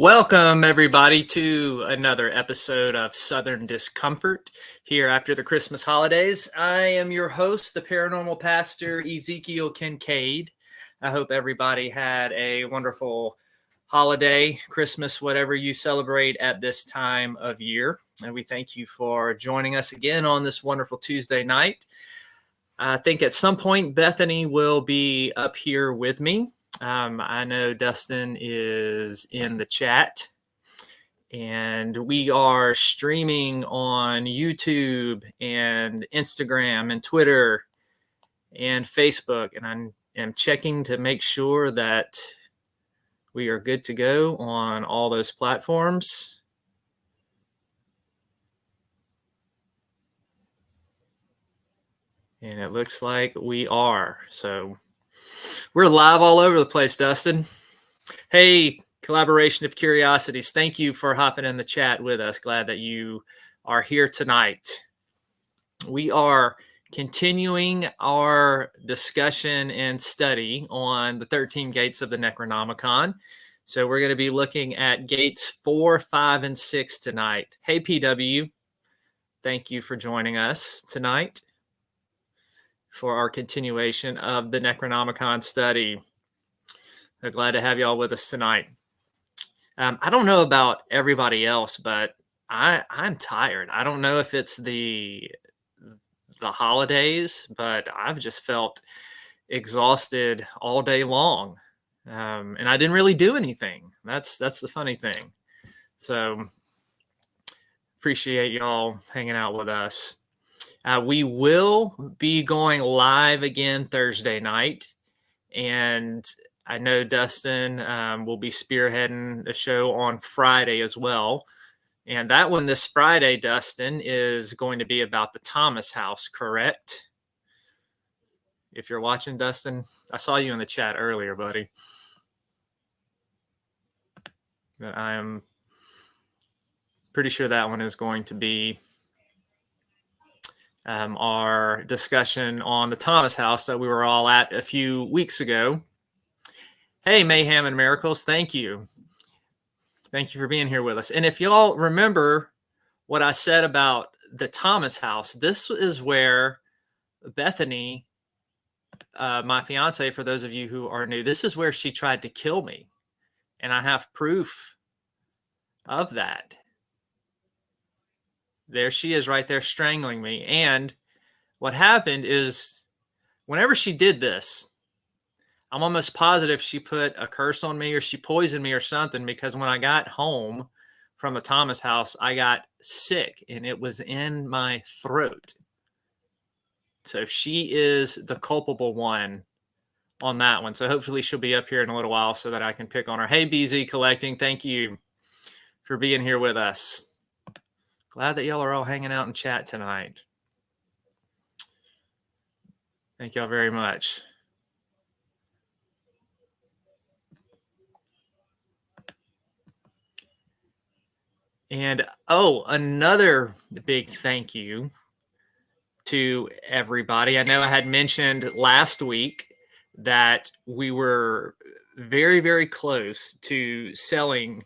Welcome, everybody, to another episode of Southern Discomfort here after the Christmas holidays. I am your host, the paranormal pastor, Ezekiel Kincaid. I hope everybody had a wonderful holiday, Christmas, whatever you celebrate at this time of year. And we thank you for joining us again on this wonderful Tuesday night. I think at some point, Bethany will be up here with me. I know Dustin is in the chat, and we are streaming on YouTube and Instagram and Twitter and Facebook, and I am checking to make sure that we are good to go on all those platforms. And it looks like we are. So we're live all over the place, Dustin. Hey, Collaboration of Curiosities, thank you for hopping in the chat with us. Glad that you are here tonight. We are continuing our discussion and study on the 13 gates of the Necronomicon. So we're going to be looking at gates 4, 5, and 6 tonight. Hey, PW, thank you for joining us tonight for our continuation of the Necronomicon study. So glad to have y'all with us tonight. I don't know about everybody else, but I'm tired. I don't know if it's the holidays, but I've just felt exhausted all day long, and I didn't really do anything. That's the funny thing. So appreciate y'all hanging out with us. We will be going live again Thursday night, and I know Dustin will be spearheading the show on Friday as well. And that one this Friday, Dustin, is going to be about the Thomas house, correct? If you're watching, Dustin, I saw you in the chat earlier, buddy. But I am pretty sure that one is going to be our discussion on the Thomas house that we were all at a few weeks ago. Hey, Mayhem and Miracles, thank you. Thank you for being here with us. And if y'all remember what I said about the Thomas house, this is where Bethany, my fiance, for those of you who are new, this is where she tried to kill me. And I have proof of that. There she is right there strangling me. And what happened is whenever she did this, I'm almost positive she put a curse on me or she poisoned me or something, because when I got home from the Thomas house, I got sick and it was in my throat. So she is the culpable one on that one. So hopefully she'll be up here in a little while so that I can pick on her. Hey, BZ Collecting, thank you for being here with us. Glad that y'all are all hanging out in chat tonight. Thank y'all very much. And another big thank you to everybody. I know I had mentioned last week that we were very, very close to selling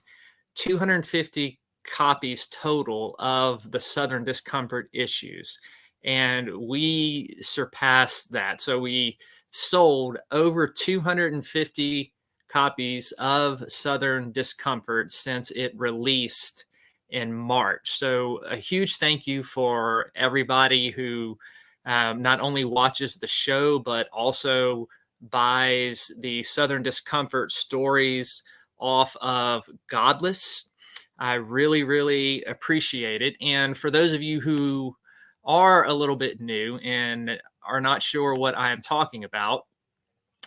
250 copies total of the Southern Discomfort issues. And we surpassed that. So we sold over 250 copies of Southern Discomfort since it released in March. So a huge thank you for everybody who not only watches the show, but also buys the Southern Discomfort stories off of Godless. I really, really appreciate it. And for those of you who are a little bit new and are not sure what I am talking about,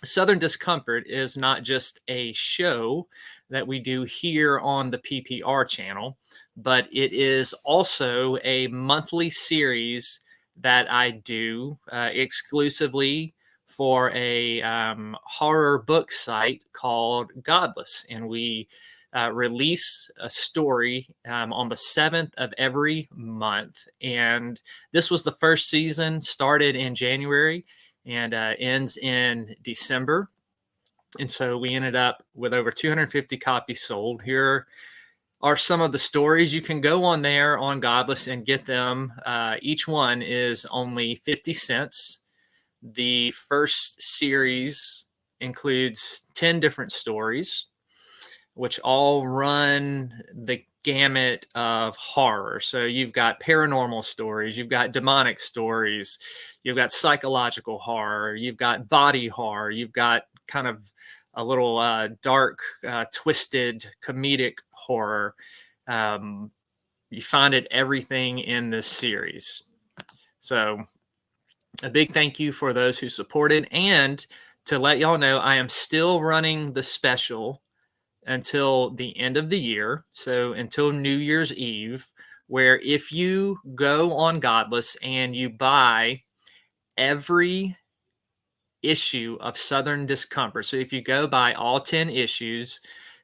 Southern Discomfort is not just a show that we do here on the PPR channel, but it is also a monthly series that I do exclusively for a horror book site called Godless. And we release a story on the 7th of every month. And this was the first season, started in January and ends in December. And so we ended up with over 250 copies sold. Here are some of the stories. You can go on there on Godless and get them. Each one is only 50 cents. The first series includes 10 different stories, which all run the gamut of horror. So you've got paranormal stories, you've got demonic stories, you've got psychological horror, you've got body horror, you've got kind of a little dark, twisted, comedic horror. You find it everything in this series. So a big thank you for those who supported. And to let y'all know, I am still running the special until the end of the year. So until New Year's Eve, where if you go on Godless and you buy every issue of Southern Discomfort. So if you go buy all 10 issues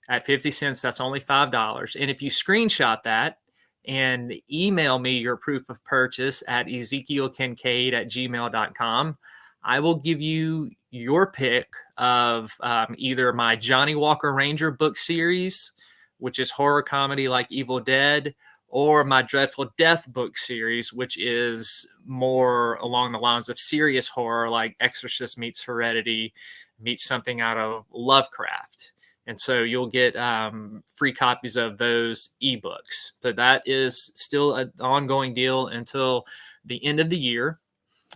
at 50 cents, that's only $5. And if you screenshot that and email me your proof of purchase at ezekielkincaid@gmail.com, I will give you your pick of either my Johnny Walker Ranger book series, which is horror comedy like Evil Dead, or my Dreadful Death book series, which is more along the lines of serious horror like Exorcist meets Heredity meets something out of Lovecraft. And so you'll get free copies of those ebooks. But that is still an ongoing deal until the end of the year.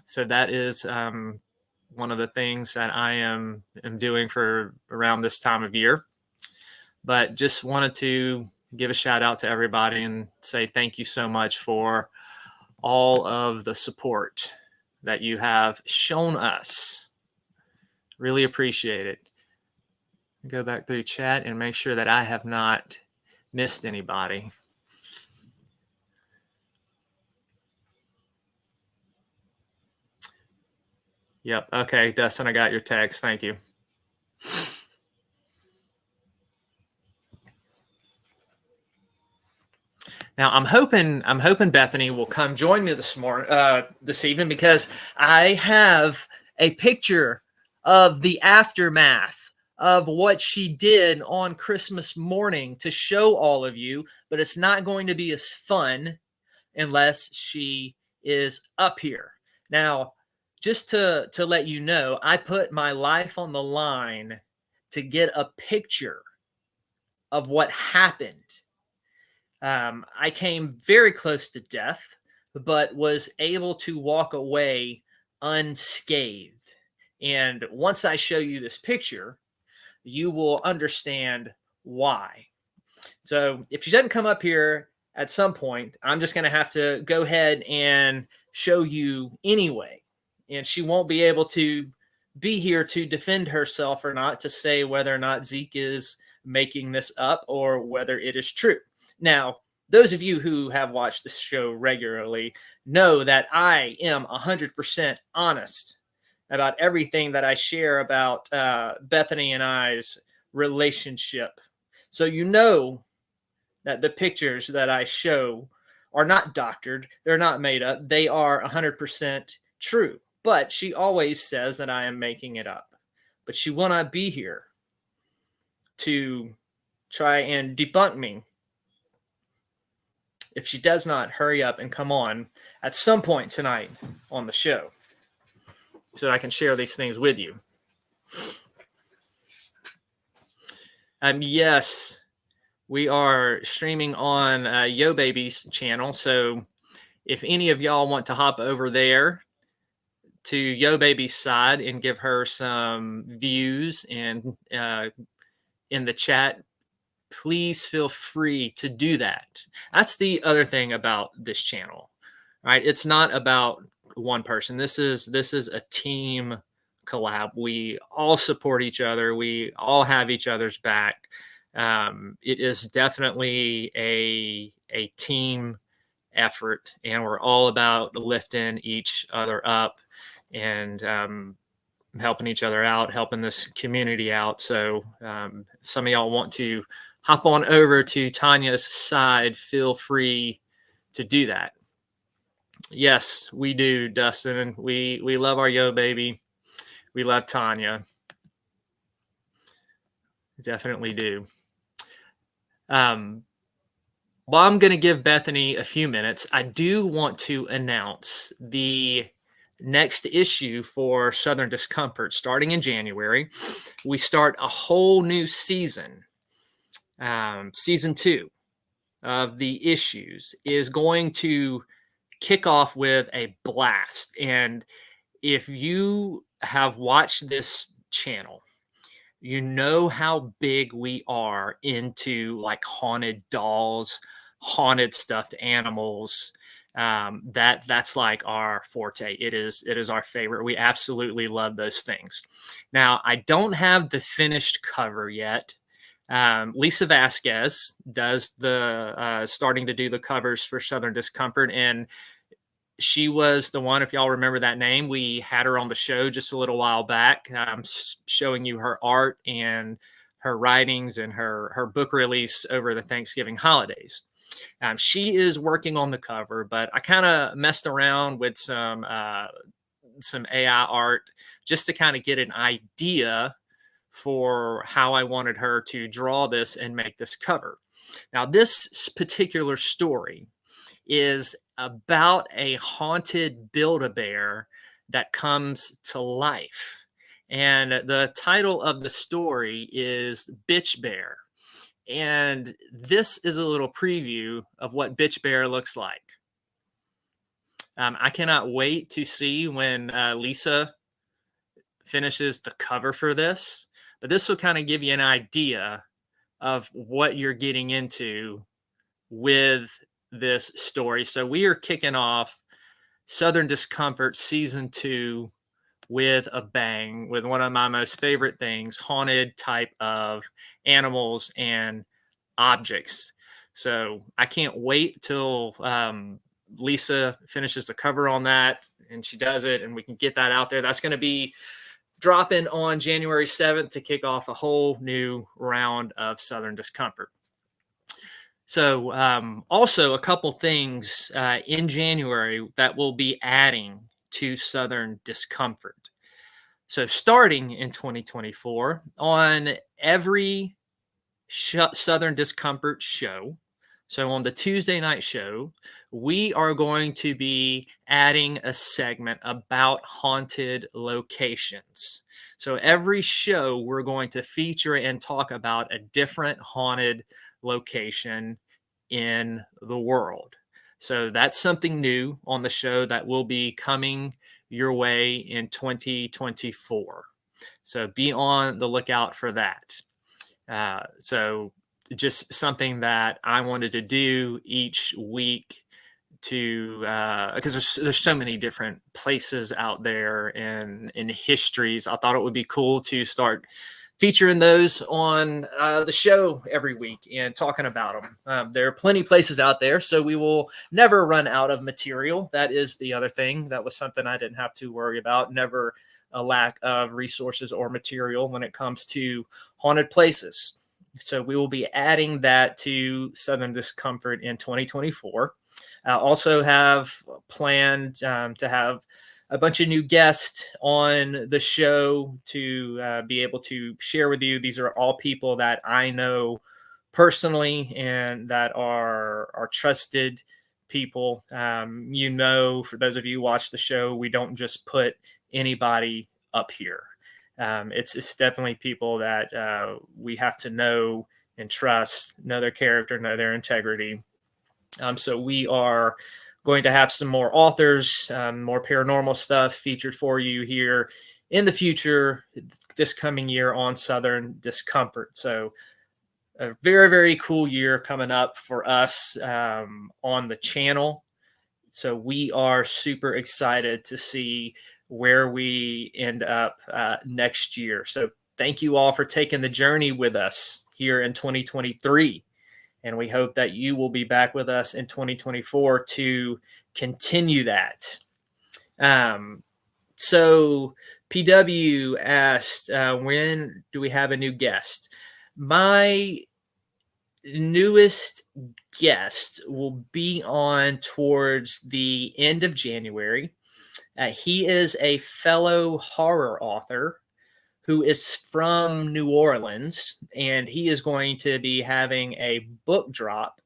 So that is one of the things that I am doing for around this time of year. But just wanted to give a shout out to everybody and say thank you so much for all of the support that you have shown us. Really appreciate it. Go back through chat and make sure that I have not missed anybody. Yep. Okay, Dustin, I got your text. Thank you. Now I'm hoping Bethany will come join me this evening, because I have a picture of the aftermath of what she did on Christmas morning to show all of you, but it's not going to be as fun unless she is up here. Now, just to let you know, I put my life on the line to get a picture of what happened. I came very close to death, but was able to walk away unscathed. And once I show you this picture, you will understand why. So if she doesn't come up here at some point, I'm just going to have to go ahead and show you anyway. And she won't be able to be here to defend herself or not, to say whether or not Zeke is making this up or whether it is true. Now, those of you who have watched this show regularly know that I am 100% honest about everything that I share about Bethany and I's relationship. So you know that the pictures that I show are not doctored. They're not made up. They are 100% true. But she always says that I am making it up. But she will not be here to try and debunk me if she does not hurry up and come on at some point tonight on the show, so I can share these things with you. Yes, we are streaming on yobaby's channel. So if any of y'all want to hop over there to yobaby's side and give her some views and in the chat, please feel free to do that. That's the other thing about this channel, right? It's not about one person. This is a team collab. We all support each other. We all have each other's back. It is definitely a team effort, and we're all about lifting each other up and helping each other out, helping this community out. So if some of y'all want to hop on over to Tanya's side, feel free to do that. Yes, we do, Dustin. We love our Yo Baby. We love Tanya. Definitely do. Well, I'm going to give Bethany a few minutes. I do want to announce the next issue for Southern Discomfort starting in January. We start a whole new season. Season 2 of the issues is going to kick off with a blast. And if you have watched this channel, you know how big we are into like haunted dolls, haunted stuffed animals. That's like our forte. It is our favorite. We absolutely love those things. Now I don't have the finished cover yet. Lisa Vasquez does the starting to do the covers for Southern Discomfort, and she was the one, if y'all remember that name, we had her on the show just a little while back, showing you her art and her writings and her book release over the Thanksgiving holidays. She is working on the cover, but I kind of messed around with some AI art just to kind of get an idea for how I wanted her to draw this and make this cover. Now, this particular story is about a haunted Build-A-Bear that comes to life. And the title of the story is Bitch Bear. And this is a little preview of what Bitch Bear looks like. I cannot wait to see when Lisa finishes the cover for this. But this will kind of give you an idea of what you're getting into with this story. So we are kicking off Southern Discomfort season 2 with a bang, with one of my most favorite things, haunted type of animals and objects. So I can't wait till Lisa finishes the cover on that and she does it and we can get that out there. That's going to be dropping on January 7th to kick off a whole new round of Southern Discomfort. So also a couple things in January that we'll be adding to Southern Discomfort. So starting in 2024, on every Southern Discomfort show, so on the Tuesday night show, we are going to be adding a segment about haunted locations. So every show we're going to feature and talk about a different haunted location in the world. So that's something new on the show that will be coming your way in 2024. So be on the lookout for that. So just something that I wanted to do each week to because there's so many different places out there and in histories. I thought it would be cool to start featuring those on the show every week and talking about them. There are plenty of places out there, so we will never run out of material. That is the other thing. That was something I didn't have to worry about. Never a lack of resources or material when it comes to haunted places. So we will be adding that to Southern Discomfort in 2024. I also have planned to have a bunch of new guests on the show to be able to share with you. These are all people that I know personally and that are trusted people. For those of you who watch the show, we don't just put anybody up here. It's definitely people that we have to know and trust, know their character, know their integrity. So we are going to have some more authors, more paranormal stuff featured for you here in the future this coming year on Southern Discomfort. So a very, very cool year coming up for us on the channel. So we are super excited to see where we end up next year. So thank you all for taking the journey with us here in 2023. And we hope that you will be back with us in 2024 to continue that. So PW asked, when do we have a new guest? My newest guest will be on towards the end of January. He is a fellow horror author who is from New Orleans, and he is going to be having a book drop.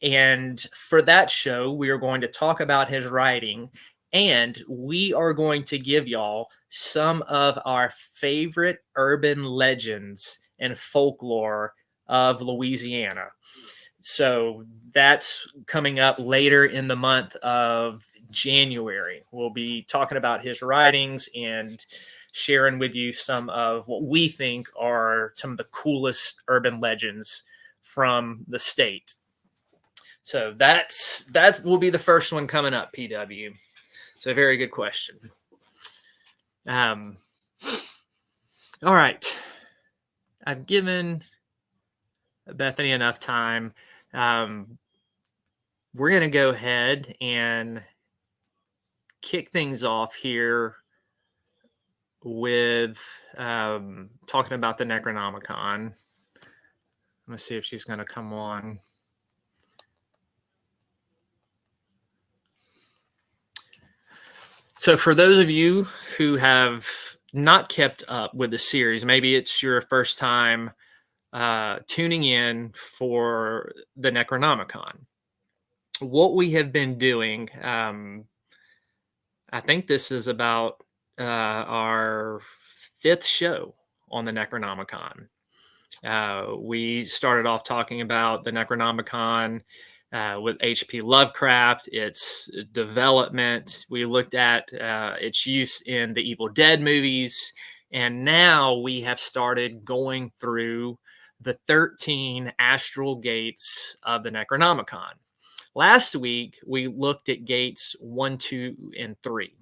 And for that show, we are going to talk about his writing, and we are going to give y'all some of our favorite urban legends and folklore of Louisiana. So that's coming up later in the month of January. We'll be talking about his writings and sharing with you some of what we think are some of the coolest urban legends from the state. So that will be the first one coming up, PW. So a very good question. All right. I've given Bethany enough time. We're going to go ahead and kick things off here with talking about the Necronomicon. Let's see if she's going to come on. So for those of you who have not kept up with the series, maybe it's your first time tuning in for the Necronomicon. What we have been doing, I think this is about our 5th show on the Necronomicon. We started off talking about the Necronomicon with H.P. Lovecraft, its development. We looked at its use in the Evil Dead movies. And now we have started going through the 13 astral gates of the Necronomicon. Last week, we looked at gates 1, 2, and 3.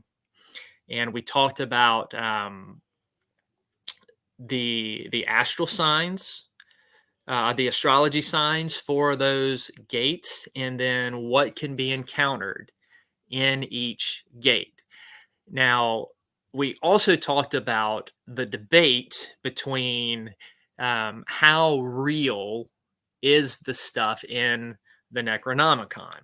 And we talked about the astral signs, the astrology signs for those gates, and then what can be encountered in each gate. Now, we also talked about the debate between how real is the stuff in the Necronomicon,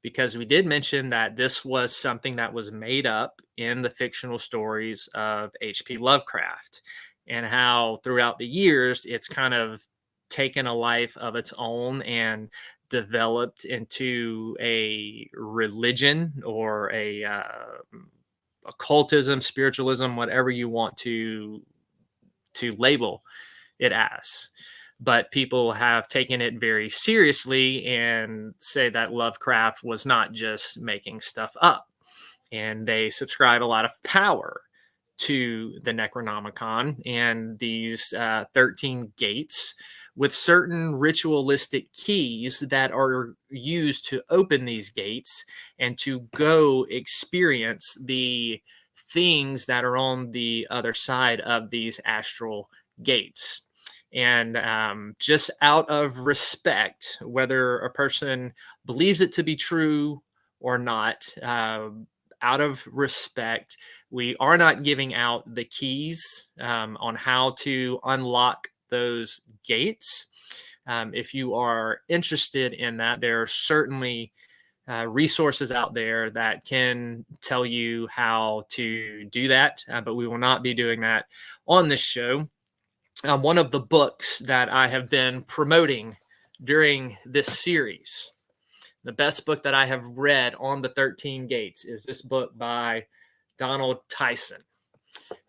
because we did mention that this was something that was made up in the fictional stories of H.P. Lovecraft, and how throughout the years it's kind of taken a life of its own and developed into a religion or a occultism, spiritualism, whatever you want to label it as. But people have taken it very seriously and say that Lovecraft was not just making stuff up. And they subscribe a lot of power to the Necronomicon and these 13 gates with certain ritualistic keys that are used to open these gates and to go experience the things that are on the other side of these astral gates. And just out of respect, whether a person believes it to be true or not, out of respect, we are not giving out the keys on how to unlock those gates. If you are interested in that, there are certainly resources out there that can tell you how to do that, but we will not be doing that on this show. One of the books that I have been promoting during this series, the best book that I have read on the 13 gates, is this book by Donald Tyson.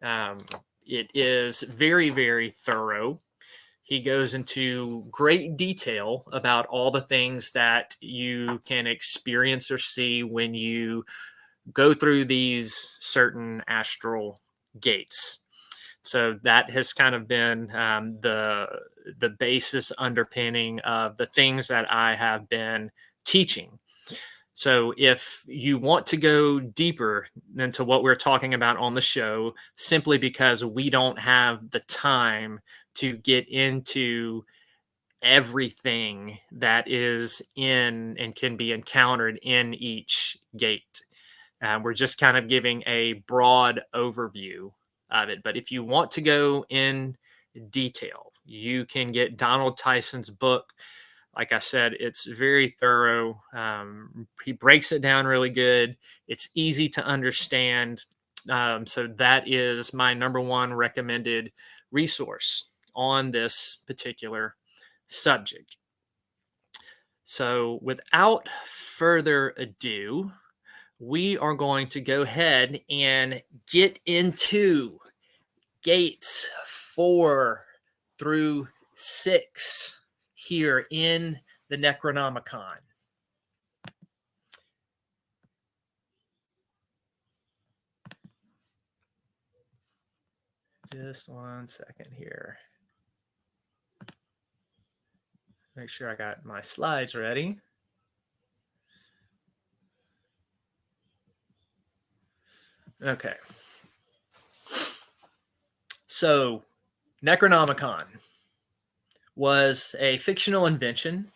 It is very, very thorough. He goes into great detail about all the things that you can experience or see when you go through these certain astral gates. So that has kind of been the basis underpinning of the things that I have been teaching. So if you want to go deeper into what we're talking about on the show, simply because we don't have the time to get into everything that is in and can be encountered in each gate, we're just kind of giving a broad overview of it. But if you want to go in detail, you can get Donald Tyson's book. Like I said, it's very thorough. He breaks it down really good. It's easy to understand. So that is my number one recommended resource on this particular subject. So without further ado, we are going to go ahead and get into gates 4 through 6 here in the Necronomicon. Just 1 second here. Make sure I got my slides ready. Okay. So, Necronomicon was a fictional invention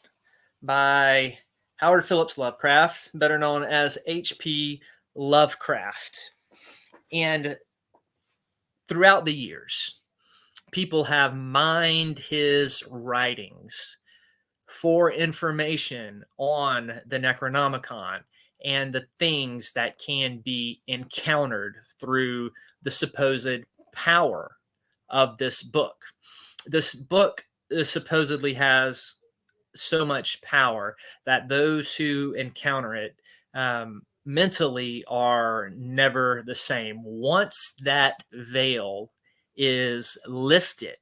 by Howard Phillips Lovecraft, better known as H.P. Lovecraft. And throughout the years, people have mined his writings for information on the Necronomicon and the things that can be encountered through the supposed power of this book. This book supposedly has so much power that those who encounter it mentally are never the same. Once that veil is lifted,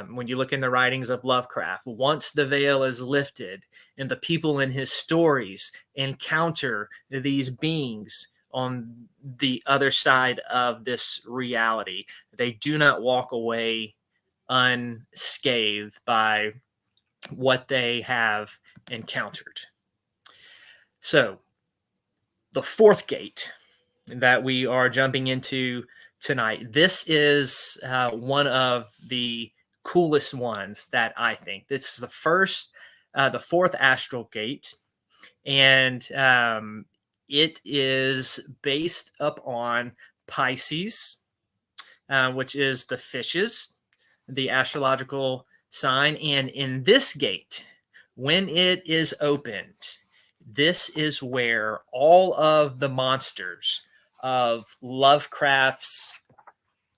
when you look in the writings of Lovecraft, once the veil is lifted and the people in his stories encounter these beings on the other side of this reality, they do not walk away unscathed by what they have encountered. So, the fourth gate that we are jumping into tonight, this is one of the coolest ones that I think. This is the fourth astral gate, and it is based upon Pisces, which is the fishes, the astrological sign. And in this gate, when it is opened, this is where all of the monsters of Lovecraft's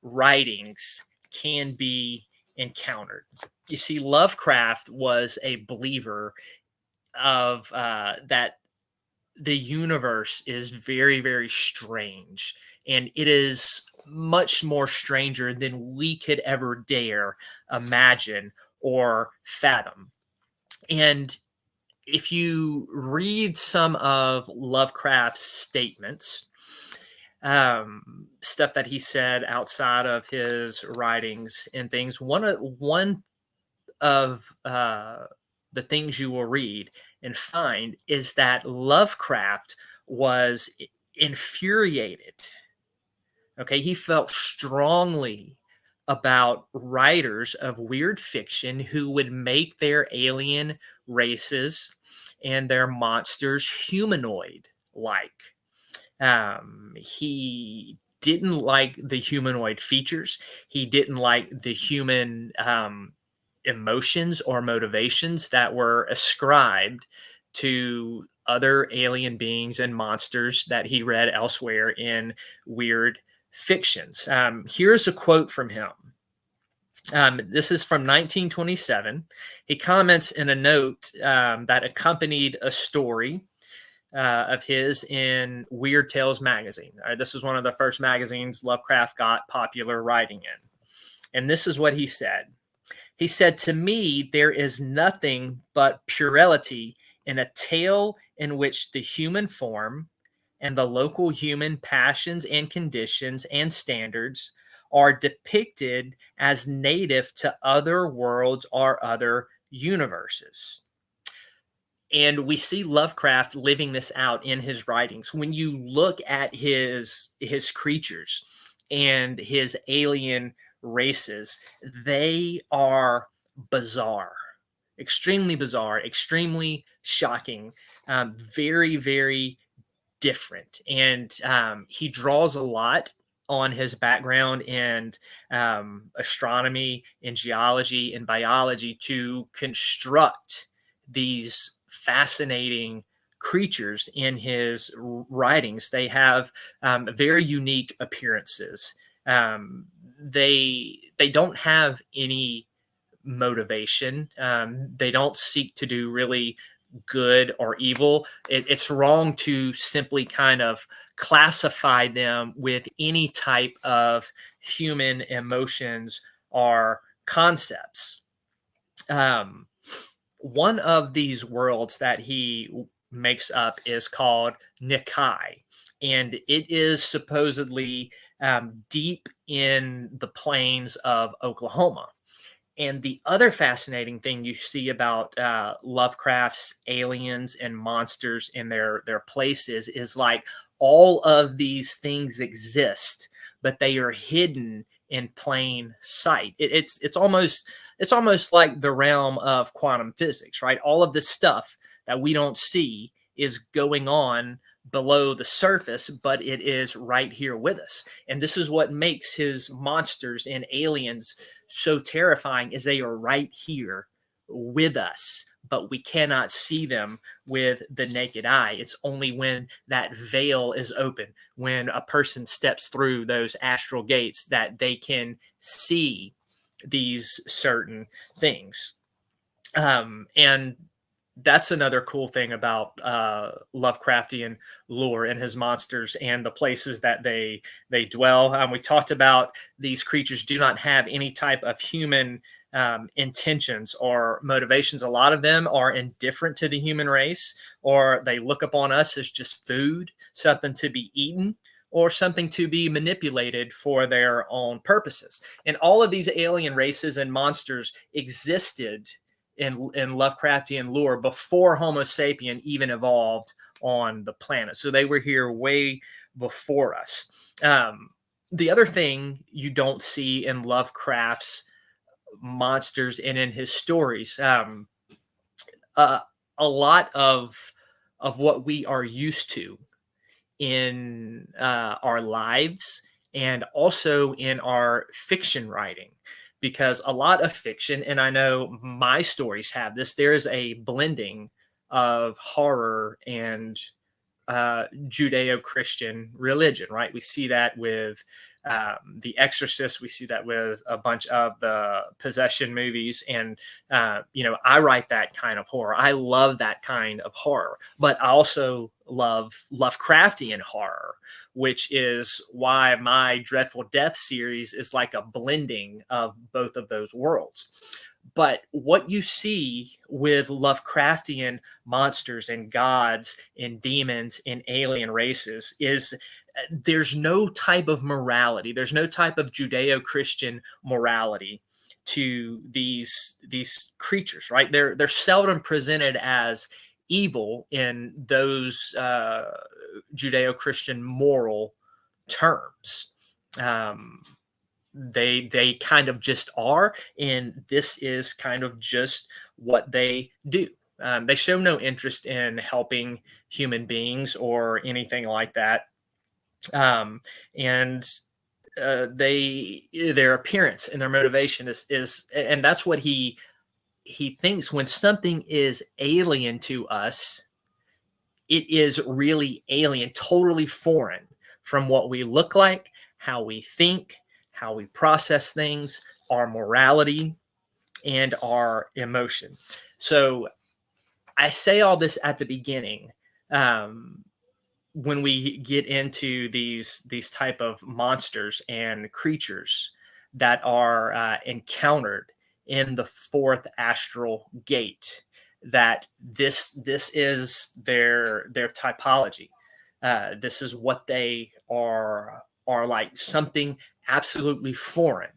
writings can be encountered. You see, Lovecraft was a believer of that the universe is very, very strange, and it is much more stranger than we could ever dare imagine or fathom. And if you read some of Lovecraft's statements, stuff that he said outside of his writings and things, one of the things you will read and find is that Lovecraft was infuriated. Okay, he felt strongly about writers of weird fiction who would make their alien races and their monsters humanoid like. He didn't like the humanoid features. He didn't like the human emotions or motivations that were ascribed to other alien beings and monsters that he read elsewhere in weird fictions. Here's a quote from him. This is from 1927. He comments in a note that accompanied a story of his in Weird Tales magazine. This was one of the first magazines Lovecraft got popular writing in. And this is what he said. He said, "To me, there is nothing but puerility in a tale in which the human form and the local human passions and conditions and standards are depicted as native to other worlds or other universes." And we see Lovecraft living this out in his writings. When you look at his creatures and his alien races, they are bizarre, extremely shocking, very, very different. And he draws a lot on his background in astronomy and geology and biology to construct these fascinating creatures in his writings. They have very unique appearances. They don't have any motivation. They don't seek to do really good or evil. It's wrong to simply kind of classify them with any type of human emotions or concepts. Um, One of these worlds that he makes up is called Nikki, and it is supposedly deep in the plains of Oklahoma. And the other fascinating thing you see about Lovecraft's aliens and monsters in their places is like all of these things exist, but they are hidden in plain sight. It's almost like the realm of quantum physics, right? All of this stuff that we don't see is going on below the surface, but it is right here with us. And this is what makes his monsters and aliens so terrifying, is they are right here with us, but we cannot see them with the naked eye. It's only when that veil is open, when a person steps through those astral gates, that they can see these certain things. And that's another cool thing about Lovecraftian lore and his monsters and the places that they dwell. We talked about these creatures do not have any type of human intentions or motivations. A lot of them are indifferent to the human race, or they look upon us as just food, something to be eaten, or something to be manipulated for their own purposes. And all of these alien races and monsters existed in Lovecraftian lore before Homo sapien even evolved on the planet. So they were here way before us. The other thing you don't see in Lovecraft's monsters and in his stories, a lot of what we are used to in our lives and also in our fiction writing, because a lot of fiction, and I know my stories have this, there is a blending of horror and Judeo-Christian religion, right? We see that with The Exorcist. We see that with a bunch of the possession movies. And, I write that kind of horror. I love that kind of horror, but I also love Lovecraftian horror, which is why my Dreadful Death series is like a blending of both of those worlds. But what you see with Lovecraftian monsters and gods and demons and alien races is there's no type of morality. There's no type of Judeo-Christian morality to these creatures, right? They're seldom presented as evil in those Judeo-Christian moral terms. They kind of just are, and this is kind of just what they do. They show no interest in helping human beings or anything like that. And their appearance and their motivation is, and that's what he thinks when something is alien to us. It is really alien, totally foreign from what we look like, how we think, how we process things, our morality, and our emotion. So I say all this at the beginning. When we get into these type of monsters and creatures that are encountered in the fourth astral gate, that this is their typology. This is what they are like, something absolutely foreign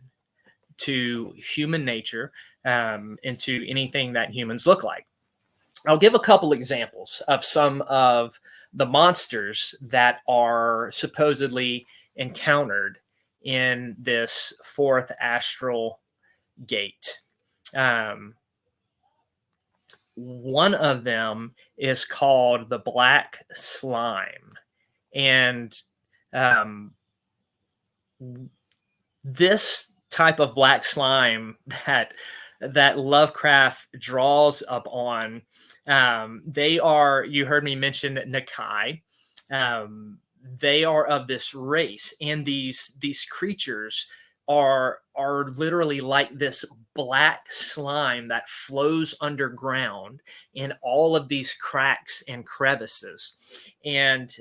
to human nature, and to anything that humans look like. I'll give a couple examples of some of the monsters that are supposedly encountered in this fourth astral gate. One of them is called the black slime. And this type of black slime that that Lovecraft draws upon. They are, you heard me mention Nikki. They are of this race, and these creatures are literally like this black slime that flows underground in all of these cracks and crevices. And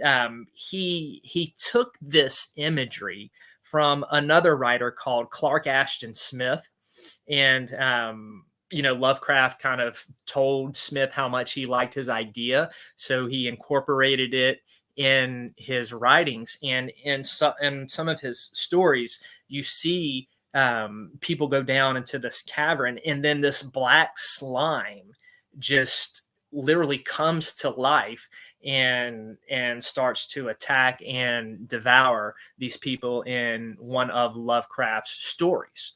he took this imagery from another writer called Clark Ashton Smith. And Lovecraft kind of told Smith how much he liked his idea, so he incorporated it in his writings. And in some of his stories, you see people go down into this cavern, and then this black slime just literally comes to life and starts to attack and devour these people in one of Lovecraft's stories.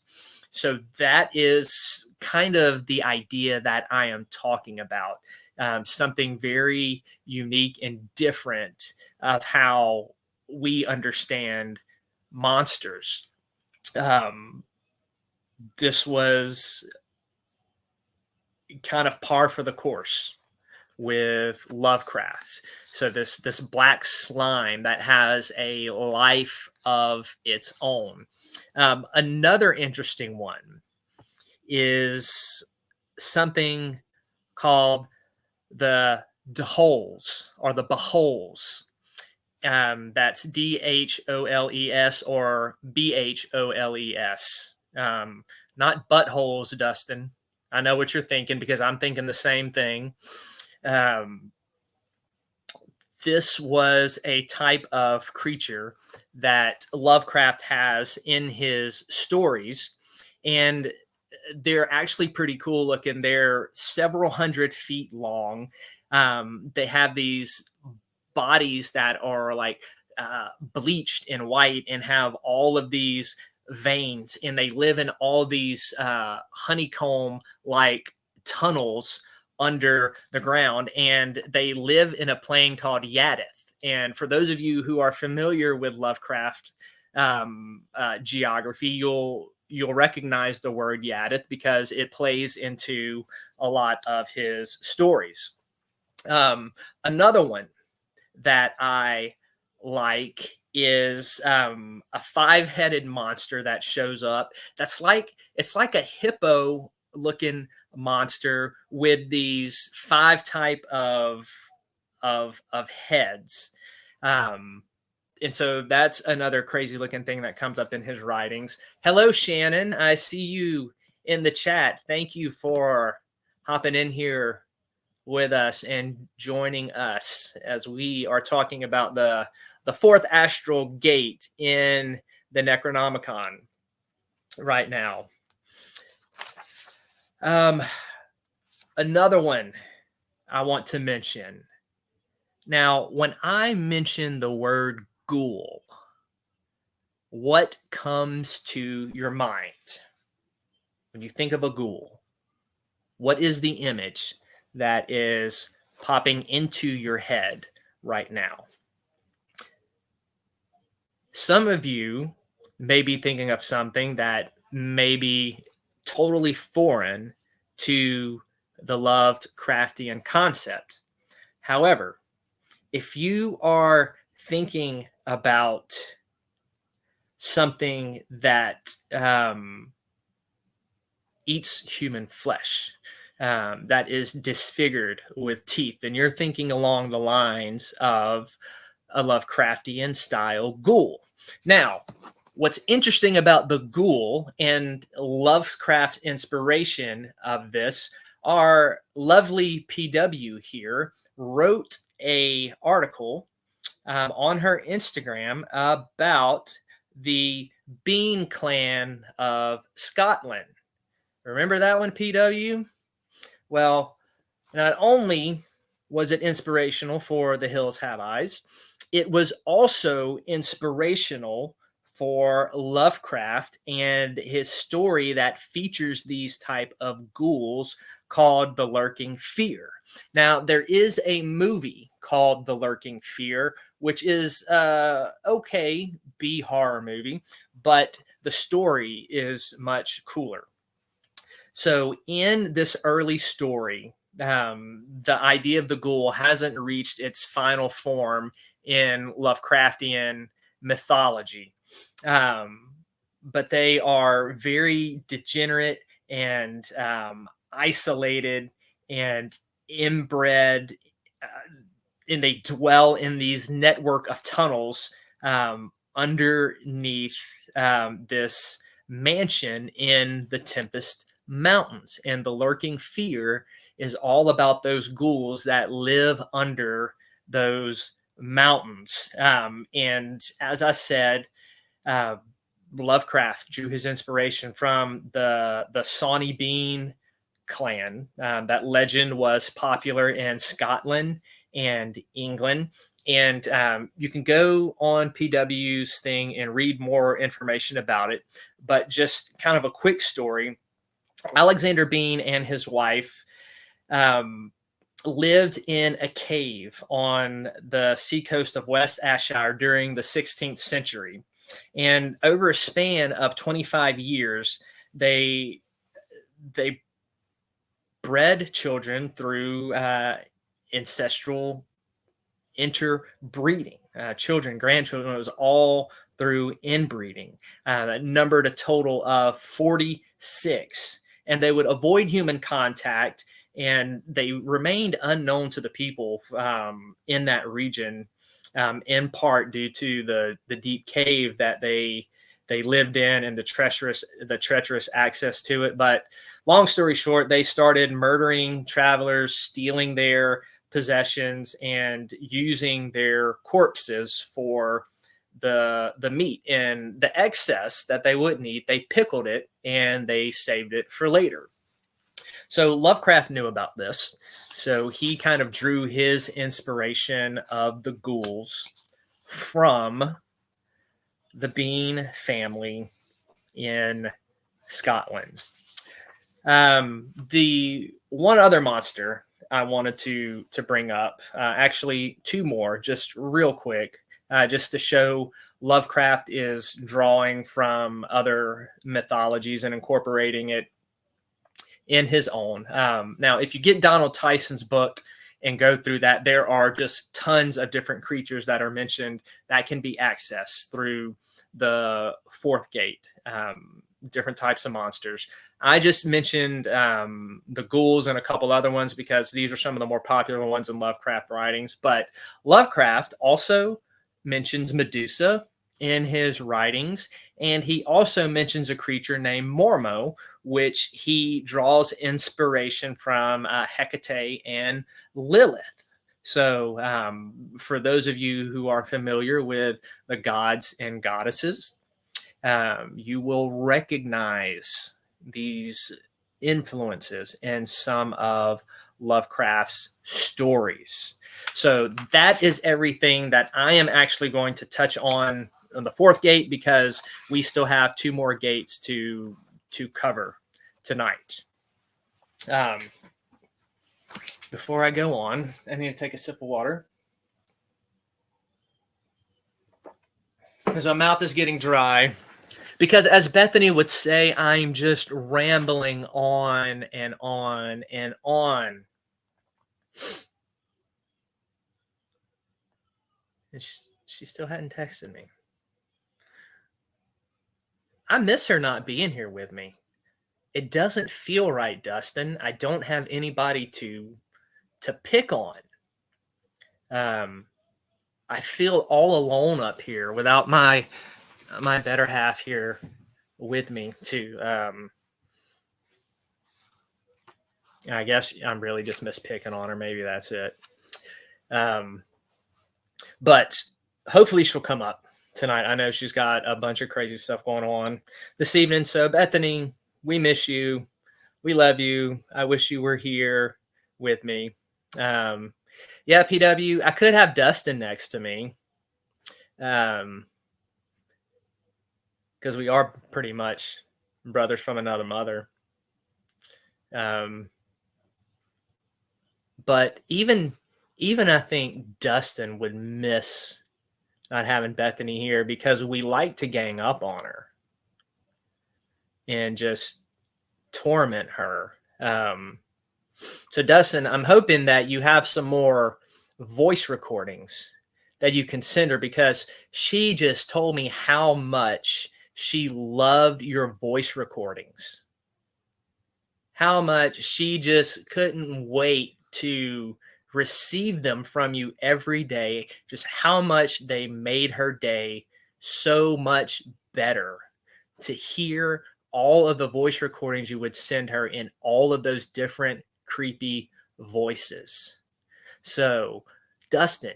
So that is kind of the idea that I am talking about. Something very unique and different of how we understand monsters. This was kind of par for the course with Lovecraft. So this black slime that has a life of its own. Another interesting one is something called the Dholes or the Beholes. That's Dholes or Bholes. Not buttholes, Dustin. I know what you're thinking, because I'm thinking the same thing. This was a type of creature that Lovecraft has in his stories, and they're actually pretty cool looking. They're several hundred feet long. They have these bodies that are like bleached in white and have all of these veins, and they live in all these honeycomb like tunnels under the ground, and they live in a plane called Yadith. And for those of you who are familiar with Lovecraft geography, you'll recognize the word Yadith because it plays into a lot of his stories. Another one that I like is a 5-headed monster that shows up. It's like a hippo looking monster with these 5 type of heads. And so that's another crazy looking thing that comes up in his writings. Hello, Shannon. I see you in the chat. Thank you for hopping in here with us and joining us as we are talking about the 4th astral gate in the Necronomicon right now. Another one I want to mention. Now, when I mention the word ghoul, what comes to your mind when you think of a ghoul? What is the image that is popping into your head right now? Some of you may be thinking of something that may be totally foreign to the Lovecraftian concept. However, if you are thinking about something that eats human flesh, that is disfigured with teeth, and you're thinking along the lines of a Lovecraftian style ghoul. Now, what's interesting about the ghoul and Lovecraft's inspiration of this, our lovely PW here wrote a article on her Instagram about the Bean Clan of Scotland. Remember that one, PW? Well, not only was it inspirational for The Hills Have Eyes, it was also inspirational for Lovecraft and his story that features these type of ghouls called The Lurking Fear. Now, there is a movie called The Lurking Fear, which is okay B horror movie, but the story is much cooler. So in this early story, the idea of the ghoul hasn't reached its final form in Lovecraftian mythology. Um, but they are very degenerate and isolated and inbred, uh, and they dwell in these network of tunnels underneath this mansion in the Tempest Mountains. And the lurking fear is all about those ghouls that live under those mountains. And as I said, uh, Lovecraft drew his inspiration from the Sawney Bean clan. That legend was popular in Scotland and England. And you can go on PW's thing and read more information about it. But just kind of a quick story. Alexander Bean and his wife um, lived in a cave on the seacoast of West Ayrshire during the 16th century. And over a span of 25 years, they bred children through ancestral interbreeding. Children, grandchildren, it was all through inbreeding. That numbered a total of 46. And they would avoid human contact, and they remained unknown to the people in that region, in part due to the deep cave that they lived in and the treacherous access to it. But long story short, they started murdering travelers, stealing their possessions, and using their corpses for the meat. And the excess that they wouldn't eat, they pickled it and they saved it for later. So Lovecraft knew about this. So he kind of drew his inspiration of the ghouls from the Bean family in Scotland. The one other monster I wanted to bring up, actually two more, just real quick, just to show Lovecraft is drawing from other mythologies and incorporating it in his own. Now, if you get Donald Tyson's book and go through that, there are just tons of different creatures that are mentioned that can be accessed through the fourth gate, different types of monsters. I just mentioned the ghouls and a couple other ones because these are some of the more popular ones in Lovecraft writings. But Lovecraft also mentions Medusa in his writings, and he also mentions a creature named Mormo, which he draws inspiration from Hecate and Lilith. So for those of you who are familiar with the gods and goddesses, you will recognize these influences in some of Lovecraft's stories. So that is everything that I am actually going to touch on the fourth gate, because we still have two more gates to cover tonight. Before I go on, I need to take a sip of water because my mouth is getting dry. Because as Bethany would say, I'm just rambling on and on and on. And she still hadn't texted me. I miss her not being here with me. It doesn't feel right, Dustin. I don't have anybody to pick on. I feel all alone up here without my better half here with me too. I guess I'm really just mispicking on her. Maybe that's it. But hopefully she'll come up tonight. I know she's got a bunch of crazy stuff going on this evening. So Bethany, we miss you. We love you. I wish you were here with me. Yeah, PW, I could have Dustin next to me. Because we are pretty much brothers from another mother. But even I think Dustin would miss not having Bethany here, because we like to gang up on her and just torment her. So Dustin, I'm hoping that you have some more voice recordings that you can send her, because she just told me how much she loved your voice recordings. How much she just couldn't wait to receive them from you every day. Just how much they made her day so much better to hear all of the voice recordings you would send her in all of those different creepy voices. So, Dustin,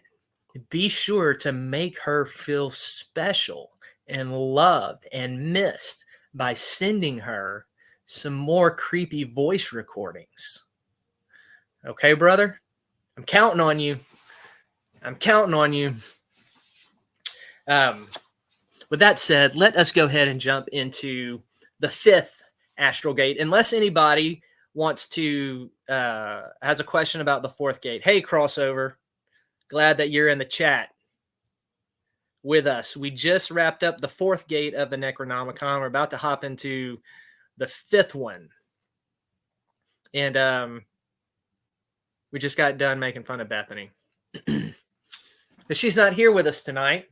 be sure to make her feel special and loved and missed by sending her some more creepy voice recordings. Okay, brother? I'm counting on you. I'm counting on you. With that said, let us go ahead and jump into the fifth astral gate. Unless anybody wants to, has a question about the fourth gate. Hey, Crossover. Glad that you're in the chat with us. We just wrapped up the fourth gate of the Necronomicon. We're about to hop into the fifth one. And we just got done making fun of Bethany. But she's not here with us tonight.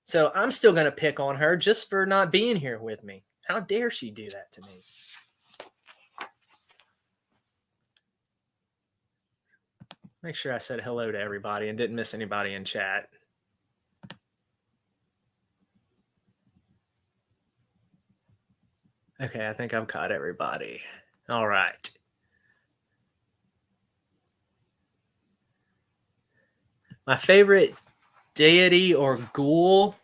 So I'm still going to pick on her just for not being here with me. How dare she do that to me? Make sure I said hello to everybody and didn't miss anybody in chat. Okay, I think I've caught everybody. All right. My favorite deity or ghoul.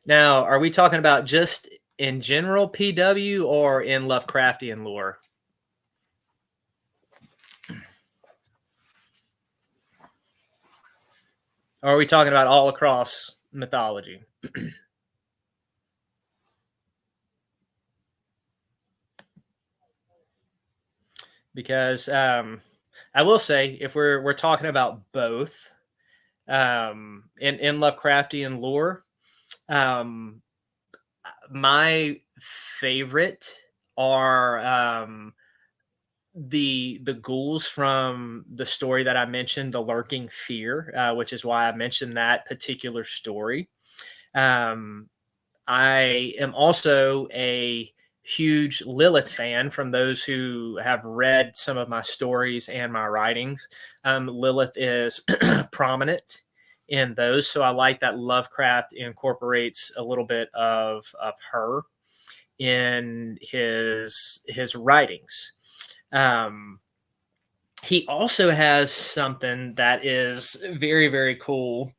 Now, are we talking about just in general PW or in Lovecraftian lore? Or are we talking about all across mythology? Because I will say, if we're talking about both in Lovecraftian lore, my favorite are the ghouls from the story that I mentioned, the Lurking Fear, which is why I mentioned that particular story. I am also a huge Lilith fan. From those who have read some of my stories and my writings, Lilith is prominent in those. So I like that Lovecraft incorporates a little bit of her in his writings. He also has something that is very, very cool,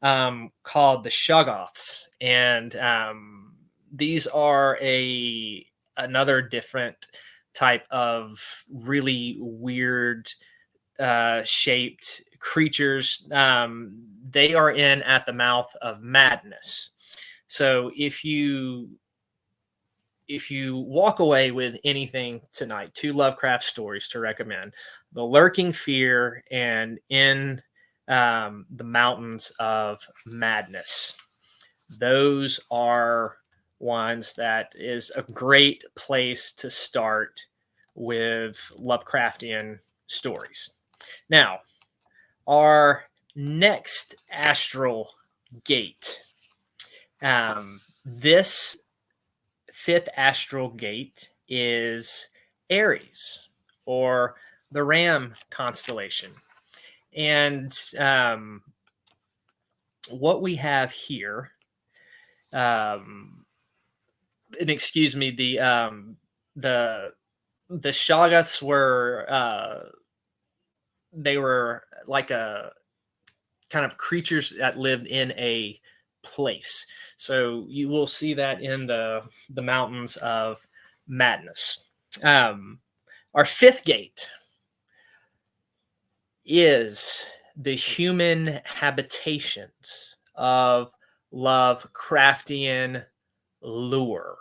called the Shoggoths. And these are another different type of really weird shaped creatures. They are in at the mouth of madness. So if you walk away with anything tonight, 2 Lovecraft stories to recommend: The Lurking Fear and In the Mountains of Madness. Those are ones that is a great place to start with Lovecraftian stories. Now, our next astral gate. This fifth astral gate is Aries, or the Ram constellation. And what we have here, and excuse me, the Shoggoths were they were like a kind of creatures that lived in a place. So you will see that in the Mountains of Madness. Our fifth gate is the human habitations of Lovecraftian lore.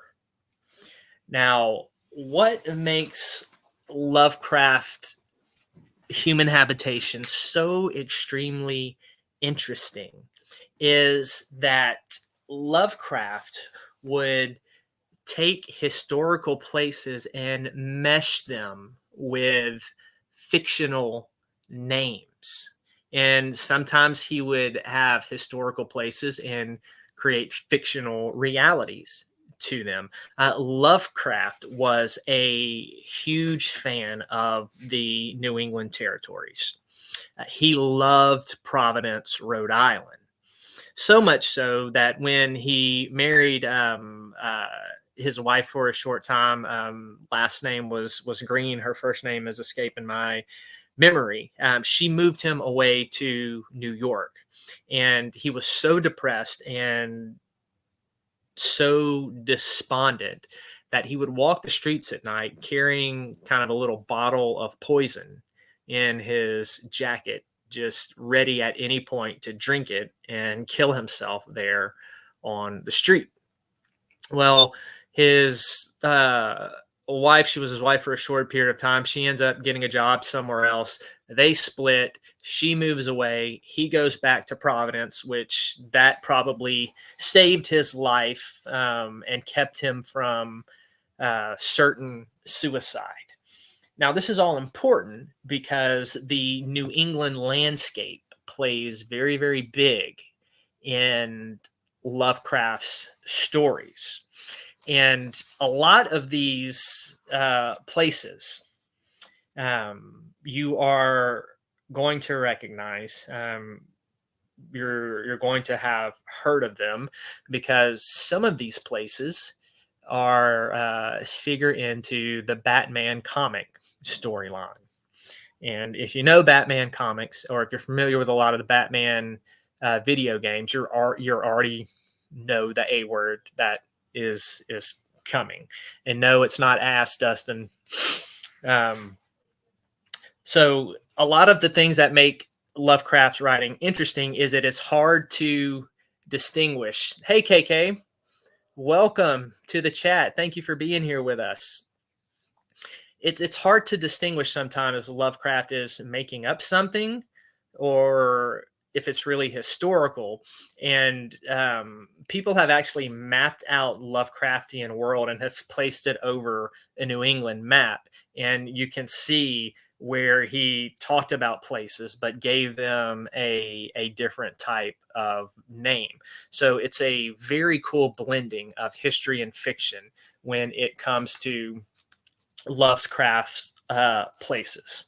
Now, what makes Lovecraft human habitation so extremely interesting is that Lovecraft would take historical places and mesh them with fictional names. And sometimes he would have historical places and create fictional realities to them. Lovecraft was a huge fan of the New England territories. He loved Providence, Rhode Island. So much so that when he married his wife for a short time, last name was Green. Her first name is escaping my memory. She moved him away to New York, and he was so depressed and so despondent that he would walk the streets at night carrying kind of a little bottle of poison in his jacket, just ready at any point to drink it and kill himself there on the street. Well, his wife, she was his wife for a short period of time. She ends up getting a job somewhere else. They split. She moves away. He goes back to Providence, which that probably saved his life and kept him from certain suicide. Now, this is all important because the New England landscape plays very, very big in Lovecraft's stories. And a lot of these places you are going to recognize. You're going to have heard of them because some of these places are figure into the Batman comic storyline. And if you know Batman comics, or if you're familiar with a lot of the Batman video games, you're already know the A word that is coming. And no, it's not ass, Dustin. So a lot of the things that make Lovecraft's writing interesting is that it's hard to distinguish. Hey, KK, welcome to the chat. Thank you for being here with us. It's hard to distinguish sometimes if Lovecraft is making up something or if it's really historical. And people have actually mapped out Lovecraftian world and have placed it over a New England map. And you can see where he talked about places, but gave them a different type of name. So it's a very cool blending of history and fiction when it comes to Lovecraft's places.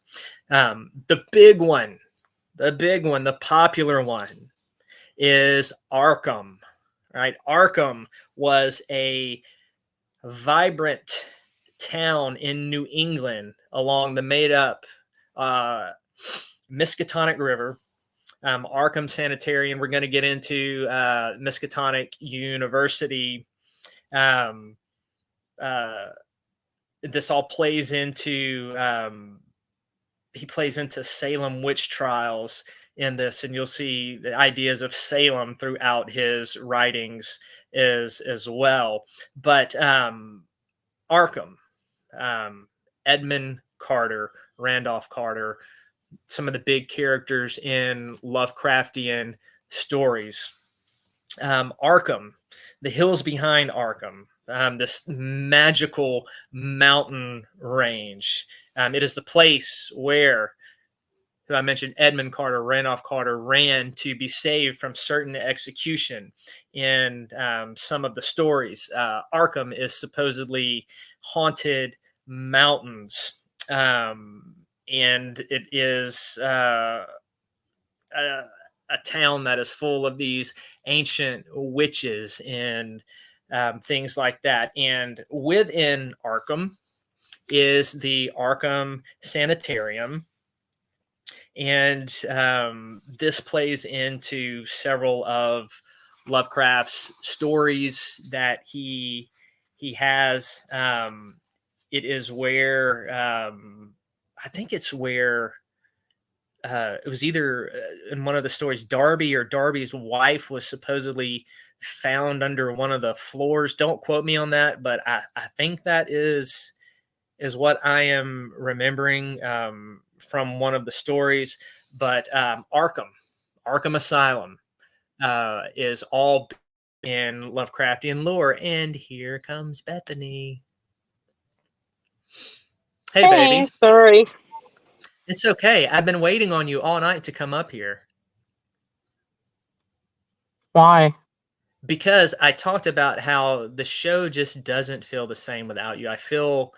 The big one, the popular one is Arkham. Right? Arkham was a vibrant town in New England along the made up Miskatonic River. Arkham Sanitarium. We're going to get into Miskatonic University. This all plays into he plays into Salem witch trials in this, and you'll see the ideas of Salem throughout his writings as well. But Arkham, Edmund Carter, Randolph Carter, some of the big characters in Lovecraftian stories. Arkham, the hills behind Arkham, this magical mountain range. It is the place where, who I mentioned, Edmund Carter, Randolph Carter, ran to be saved from certain execution in some of the stories. Arkham is supposedly haunted mountains, and it is a town that is full of these ancient witches and things like that. And within Arkham is the Arkham Sanitarium. And this plays into several of Lovecraft's stories that he has. It is where I think it's where it was either in one of the stories, Darby or Darby's wife was supposedly found under one of the floors. Don't quote me on that, but I think that is what I am remembering from one of the stories. But Arkham Asylum is all in Lovecraftian lore. And here comes Bethany. Hey, baby. Sorry. It's okay. I've been waiting on you all night to come up here. Why? Because I talked about how the show just doesn't feel the same without you. I feel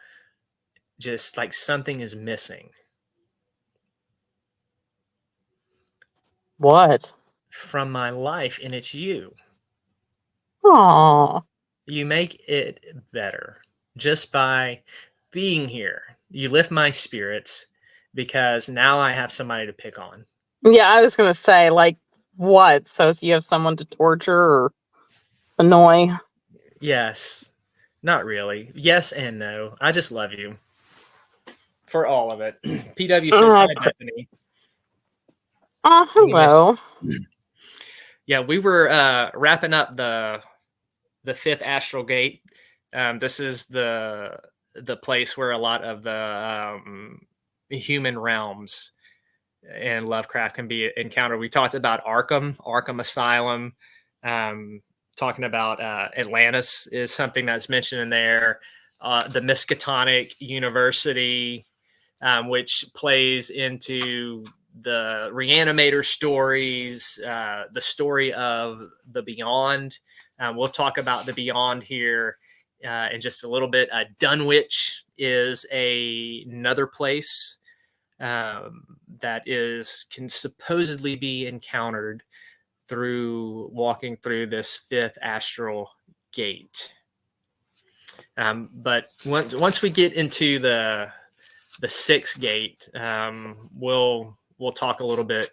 just like something is missing. What? From my life, and it's you. Aww. You make it better just by being here. You lift my spirits because now I have somebody to pick on. Yeah, I was gonna say, like, what? So you have someone to torture or annoy? Yes, not really. Yes and no. I just love you for all of it. PW says, hi, Bethany. Hello. Yeah, we were wrapping up the fifth astral gate. This is the place where a lot of the human realms and Lovecraft can be encountered. We talked about Arkham Asylum. Talking about Atlantis is something that's mentioned in there. The Miskatonic University, which plays into the Reanimator stories, the story of the Beyond. We'll talk about the Beyond here in just a little bit. Dunwich is another place that can supposedly be encountered through walking through this fifth astral gate. But once we get into the sixth gate, we'll talk a little bit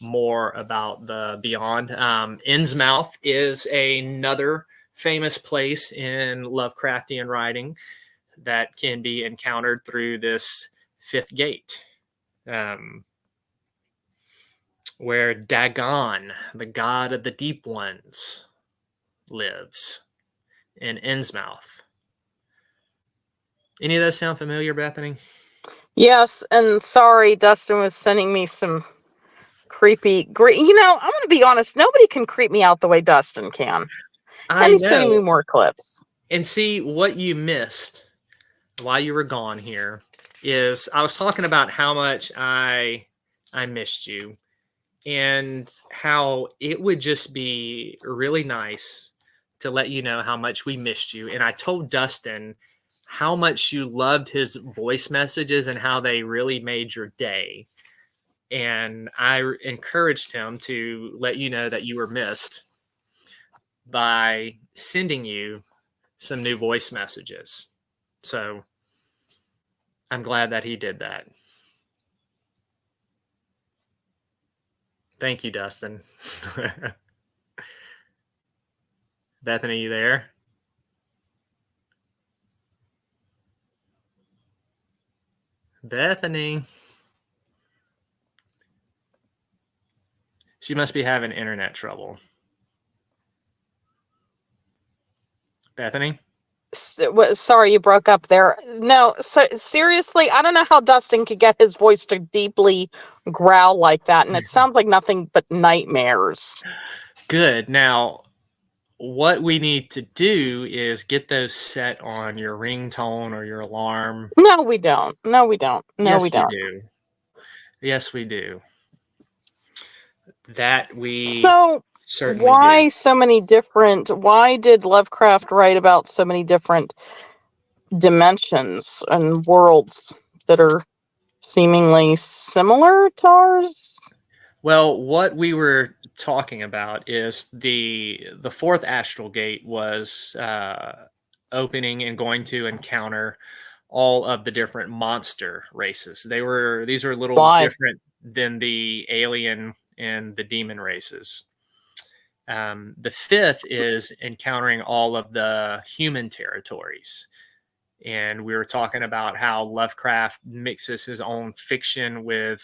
more about the Beyond. Innsmouth is another famous place in Lovecraftian writing that can be encountered through this fifth gate. Where Dagon, the god of the deep ones, lives in Innsmouth. Any of those sound familiar, Bethany? Yes, and sorry, Dustin was sending me some creepy. I'm going to be honest. Nobody can creep me out the way Dustin can. I And he's know. sending me more clips. And see, what you missed while you were gone here is I was talking about how much I missed you and how it would just be really nice to let you know how much we missed you. And I told Dustin how much you loved his voice messages and how they really made your day. And I encouraged him to let you know that you were missed by sending you some new voice messages. So I'm glad that he did that. Thank you, Dustin. Bethany, you there? Bethany. She must be having internet trouble. Bethany? Sorry, you broke up there. No, so seriously, I don't know how Dustin could get his voice to deeply growl like that, and it sounds like nothing but nightmares. Good. Now, what we need to do is get those set on your ringtone or your alarm. No, we don't. No, we don't. No, Yes, we don't. do. Yes, we do. That we So certainly why do. so many different? Why did Lovecraft write about so many different dimensions and worlds that are seemingly similar to ours? Well, what we were talking about is the fourth astral gate was opening and going to encounter all of the different monster races. These were a little Why? different than the alien and the demon races. The fifth is encountering all of the human territories. And we were talking about how Lovecraft mixes his own fiction with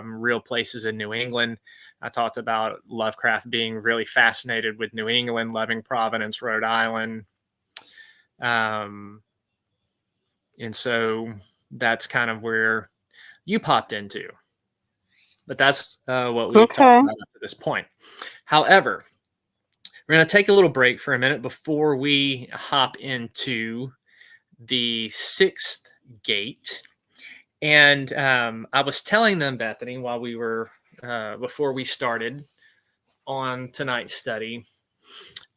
real places in New England. I talked about Lovecraft being really fascinated with New England, loving Providence, Rhode Island. And so that's kind of where you popped into. But that's what we talked about up to this point. However, We're going to take a little break for a minute before we hop into the 6th gate. And I was telling them, Bethany, while we were, before we started on tonight's study,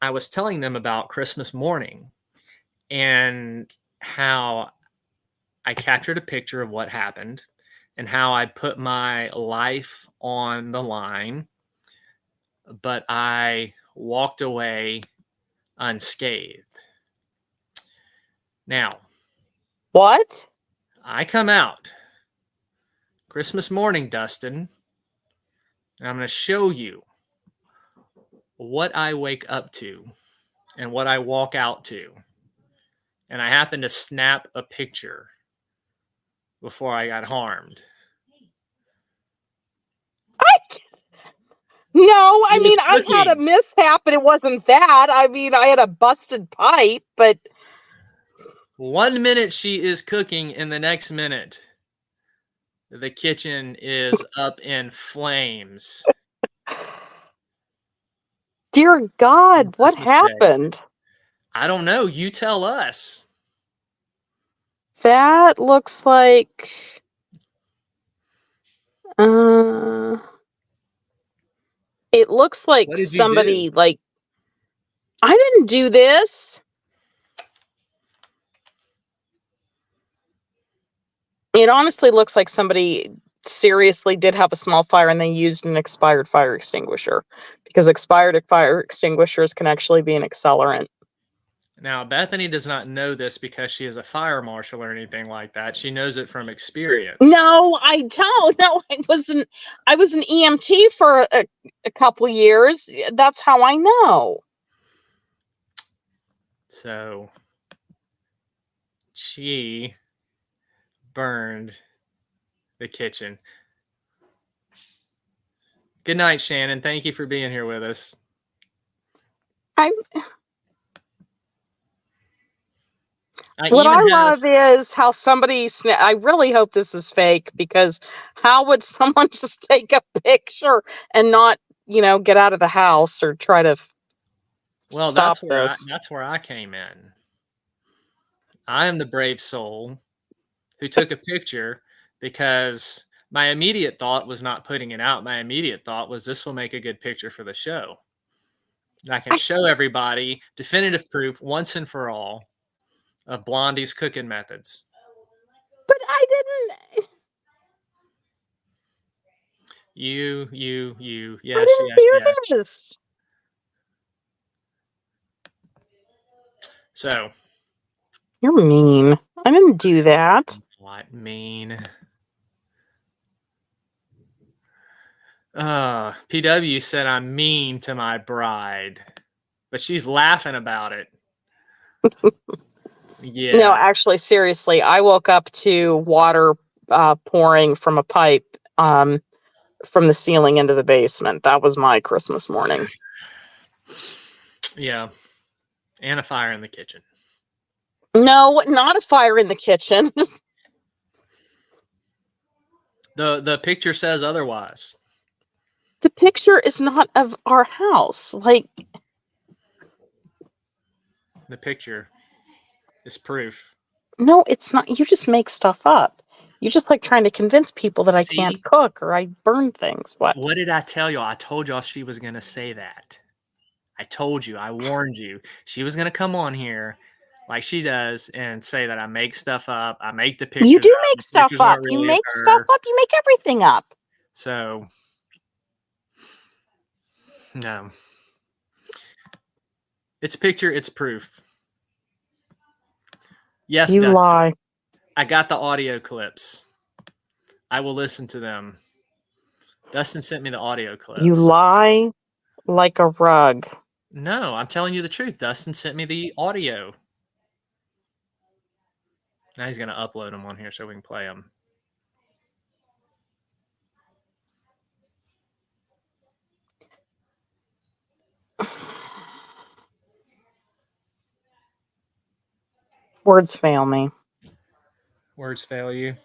I was telling them about Christmas morning and how I captured a picture of what happened and how I put my life on the line, but I walked away unscathed. Now, What? I come out Christmas morning, Dustin, and I'm going to show you what I wake up to and what I walk out to. And I happened to snap a picture before I got harmed. No, I It was mean, I had a cooking. mishap, but it wasn't that. I mean, I had a busted pipe, but 1 minute she is cooking, and the next minute the kitchen is up in flames. dear God, what Christmas Day. happened? I don't know. You tell us. That looks like it looks like What did you do? somebody like I didn't do this. It honestly looks like somebody seriously did have a small fire and they used an expired fire extinguisher, because expired fire extinguishers can actually be an accelerant. Now, Bethany does not know this because she is a fire marshal or anything like that. She knows it from experience. No, I don't. No, I was an EMT for a couple years. That's how I know. So she burned the kitchen. Good night, Shannon. Thank you for being here with us. What I love is how somebody I really hope this is fake, because how would someone just take a picture and not, get out of the house or try to stop this? That's where I came in. I am the brave soul who took a picture because my immediate thought was not putting it out. My immediate thought was this will make a good picture for the show. I can show everybody definitive proof once and for all of Blondie's cooking methods. But I didn't. You. Yes, I didn't do this. So. You're mean. I didn't do that. What mean? PW said I'm mean to my bride, but she's laughing about it. Yeah. No, actually, seriously, I woke up to water pouring from a pipe from the ceiling into the basement. That was my Christmas morning. Yeah. And a fire in the kitchen. No, not a fire in the kitchen. The picture says otherwise. The picture is not of our house. Like, the picture is proof. No, it's not. You just make stuff up. You just like trying to convince people that I can't cook or I burn things. What did I tell y'all? I told y'all she was going to say that. I told you. I warned you. She was going to come on here like she does and say that I make stuff up. I make the pictures. You do make stuff up. You make stuff up. You make everything up. So, no. It's a picture. It's proof. Yes, you Dustin. Lie. I got the audio clips. I will listen to them. Dustin sent me the audio clips. You lie like a rug. No, I'm telling you the truth. Dustin sent me the audio. Now he's going to upload them on here so we can play them. Words fail me. Words fail you?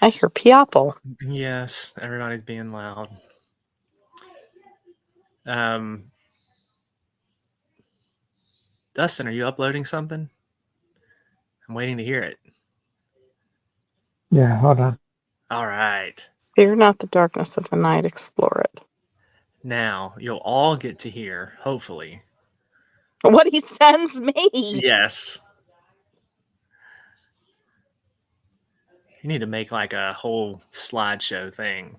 I hear Piapple. Yes, everybody's being loud. Dustin, are you uploading something? I'm waiting to hear it. Yeah, hold on. All right. Fear not the darkness of the night, explore it. Now, you'll all get to hear, hopefully, what he sends me. Yes. You need to make like a whole slideshow thing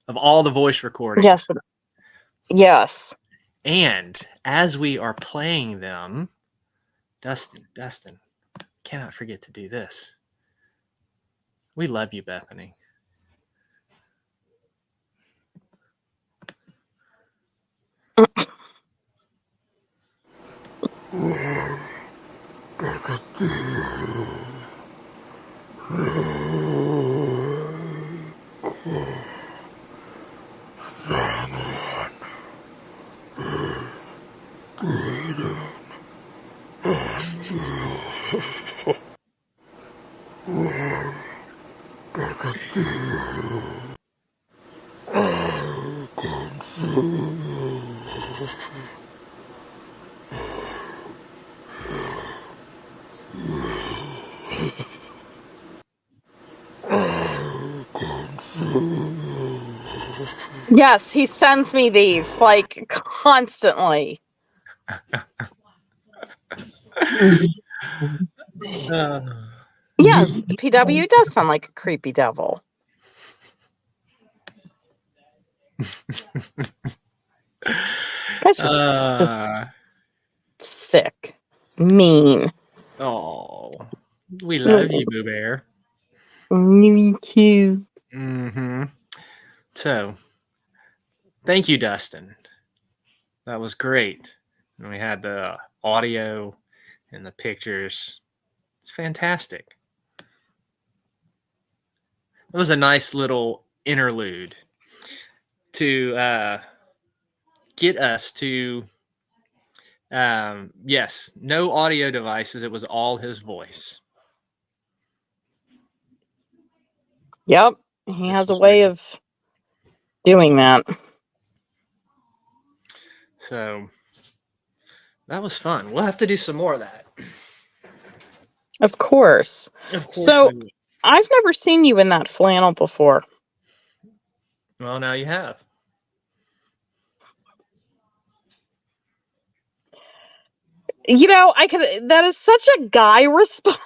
of all the voice recordings. Yes. Yes. And as we are playing them, Dustin, cannot forget to do this. We love you, Bethany. Yes, he sends me these like constantly. Yes, PW does sound like a creepy devil. Guys are sick, mean. Oh, we love you, Boo Bear. Me too. Mm-hmm. So, thank you, Dustin. That was great. And we had the audio and the pictures. It's fantastic. It was a nice little interlude to get us to, yes, no audio devices. It was all his voice. Yep. He has a way of doing that. So that was fun. We'll have to do some more of that. Of course. So I've never seen you in that flannel before. Well, now you have. You know, that is such a guy response.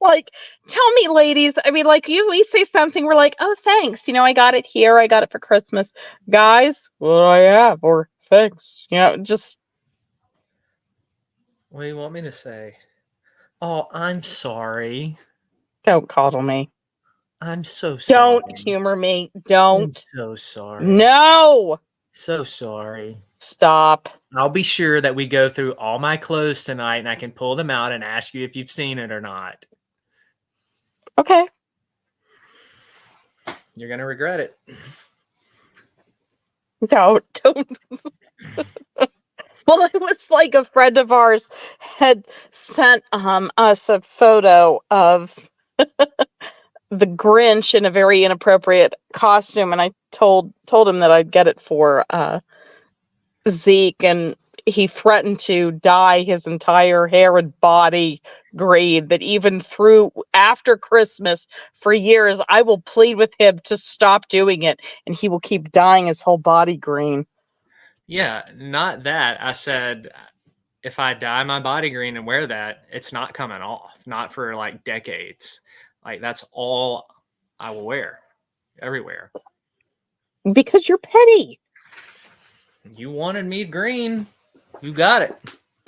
Like, tell me, ladies. I mean, like, we say something, we're like, oh, thanks. You know, I got it here. I got it for Christmas. Guys, what do I have? Or thanks. You know, just. What do you want me to say? Oh, I'm sorry. Don't coddle me. I'm so sorry. Don't humor me. Don't. I'm so sorry. No. So sorry. Stop. I'll be sure that we go through all my clothes tonight and I can pull them out and ask you if you've seen it or not. Okay. You're going to regret it. No, don't. Well, it was like a friend of ours had sent us a photo of the Grinch in a very inappropriate costume, and I told him that I'd get it for Zeke, and he threatened to dye his entire hair and body green. That even through after Christmas for years, I will plead with him to stop doing it, and he will keep dyeing his whole body green. Yeah, not that. I said, if I dye my body green and wear that, it's not coming off. Not for like decades. Like, that's all I will wear everywhere. Because you're petty. You wanted me green. You got it.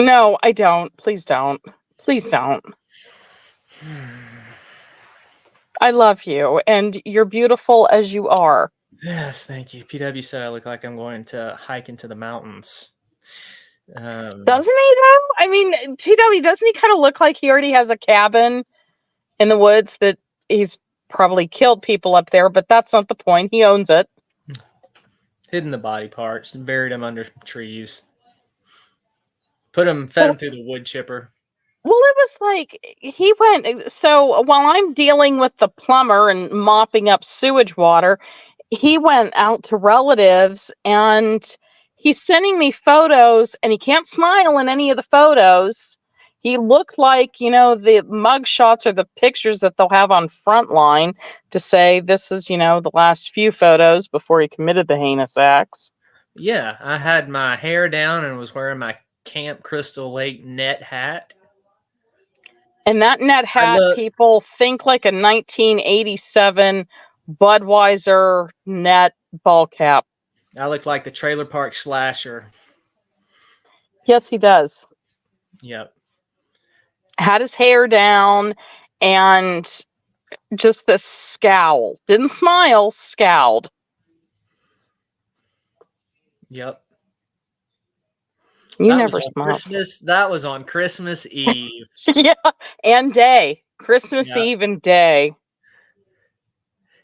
No, I don't. Please don't. Please don't. I love you, and you're beautiful as you are. Yes, thank you. PW said I look like I'm going to hike into the mountains. Doesn't he, though? I mean, TW, doesn't he kind of look like he already has a cabin in the woods that he's probably killed people up there, but that's not the point. He owns it. Hidden the body parts and buried them under trees. Fed them through the wood chipper. Well, it was like he went. So while I'm dealing with the plumber and mopping up sewage water, he went out to relatives and he's sending me photos, and he can't smile in any of the photos. He looked like, you know, the mug shots or the pictures that they'll have on Frontline to say this is, you know, the last few photos before he committed the heinous acts. Yeah, I had my hair down and was wearing my Camp Crystal Lake net hat. And that net hat, people, think like a 1987 Budweiser net ball cap. I look like the Trailer Park Slasher. Yes, he does. Yep. Had his hair down and just this scowl. Didn't smile, scowled. Yep. You never smiled. That was on Christmas Eve. Yeah, and day. Christmas Eve and day.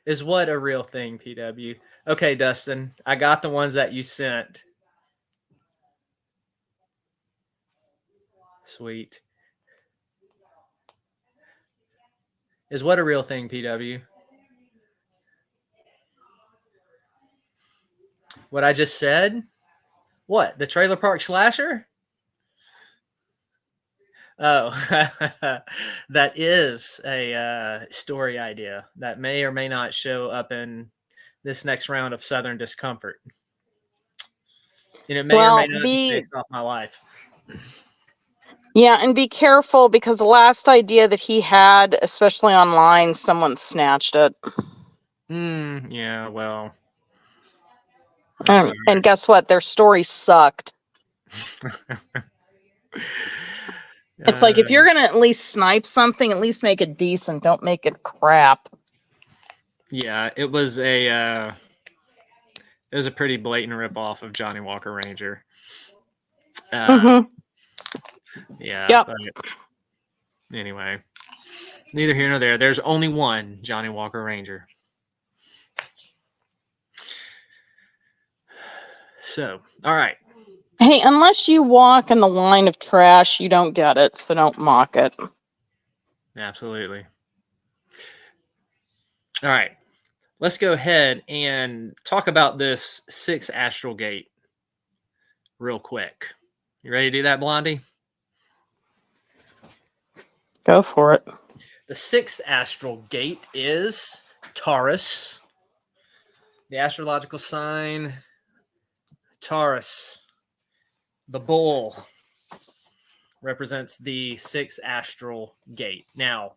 Is what a real thing, PW. Okay, Dustin, I got the ones that you sent. Sweet. Is what a real thing, PW. What I just said? What? The Trailer Park Slasher? Oh, that is a story idea that may or may not show up in this next round of Southern Discomfort. And it may or may not be based off my life. Yeah, and be careful, because the last idea that he had, especially online, someone snatched it. Yeah, well. And guess what? Their story sucked. It's like, if you're going to at least snipe something, at least make it decent. Don't make it crap. Yeah, it was a pretty blatant ripoff of Johnny Walker Ranger. Yeah. Yep. But anyway, neither here nor there. There's only one Johnny Walker Ranger. So, all right. Hey, unless you walk in the line of trash, you don't get it, so don't mock it. Absolutely. All right. Let's go ahead and talk about this 6th astral gate real quick. You ready to do that, Blondie? Go for it. The 6th astral gate is Taurus. The astrological sign, Taurus. The bull represents the 6th astral gate. Now,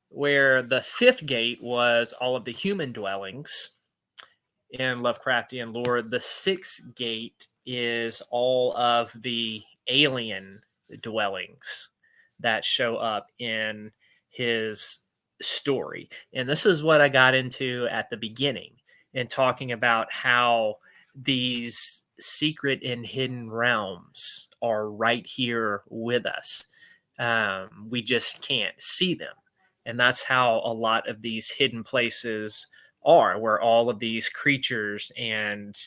where the 5th gate was all of the human dwellings in Lovecraftian lore, the 6th gate is all of the alien dwellings that show up in his story. And this is what I got into at the beginning in talking about how these secret and hidden realms are right here with us. We just can't see them. And that's how a lot of these hidden places are, where all of these creatures and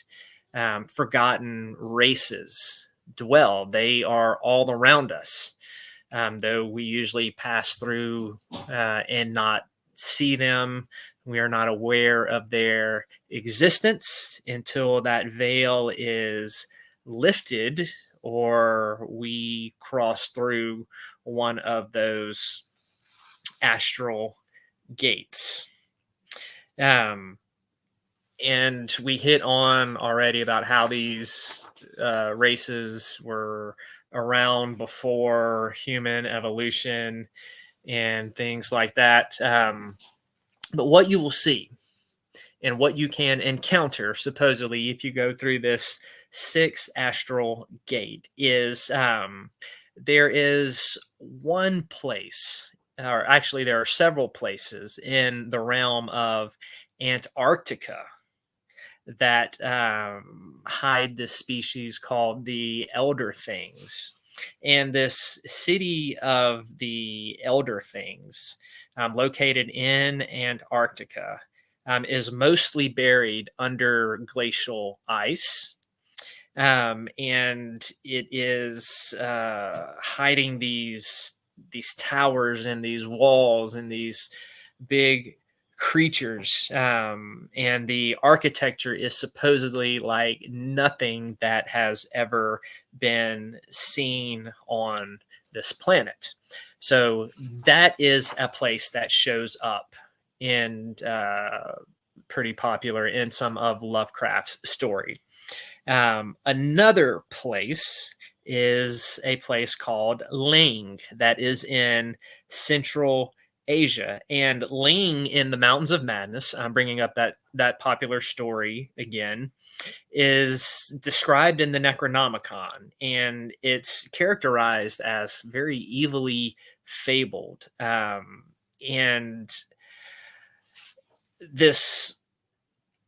forgotten races dwell. They are all around us, though we usually pass through and not see them. We are not aware of their existence until that veil is lifted or we cross through one of those astral gates. And we hit on already about how these races were around before human evolution and things like that. But what you will see and what you can encounter, supposedly, if you go through this 6th astral gate, is there is one place, or actually there are several places in the realm of Antarctica that hide this species called the Elder Things. And this city of the Elder Things, located in Antarctica, is mostly buried under glacial ice. And it is hiding these towers and these walls and these big creatures, and the architecture is supposedly like nothing that has ever been seen on this planet. So that is a place that shows up in pretty popular in some of Lovecraft's story. Another place is a place called Ling that is in Central Asia. And Ling in the Mountains of Madness, I'm bringing up that popular story again, is described in the Necronomicon, and it's characterized as very evilly fabled. And this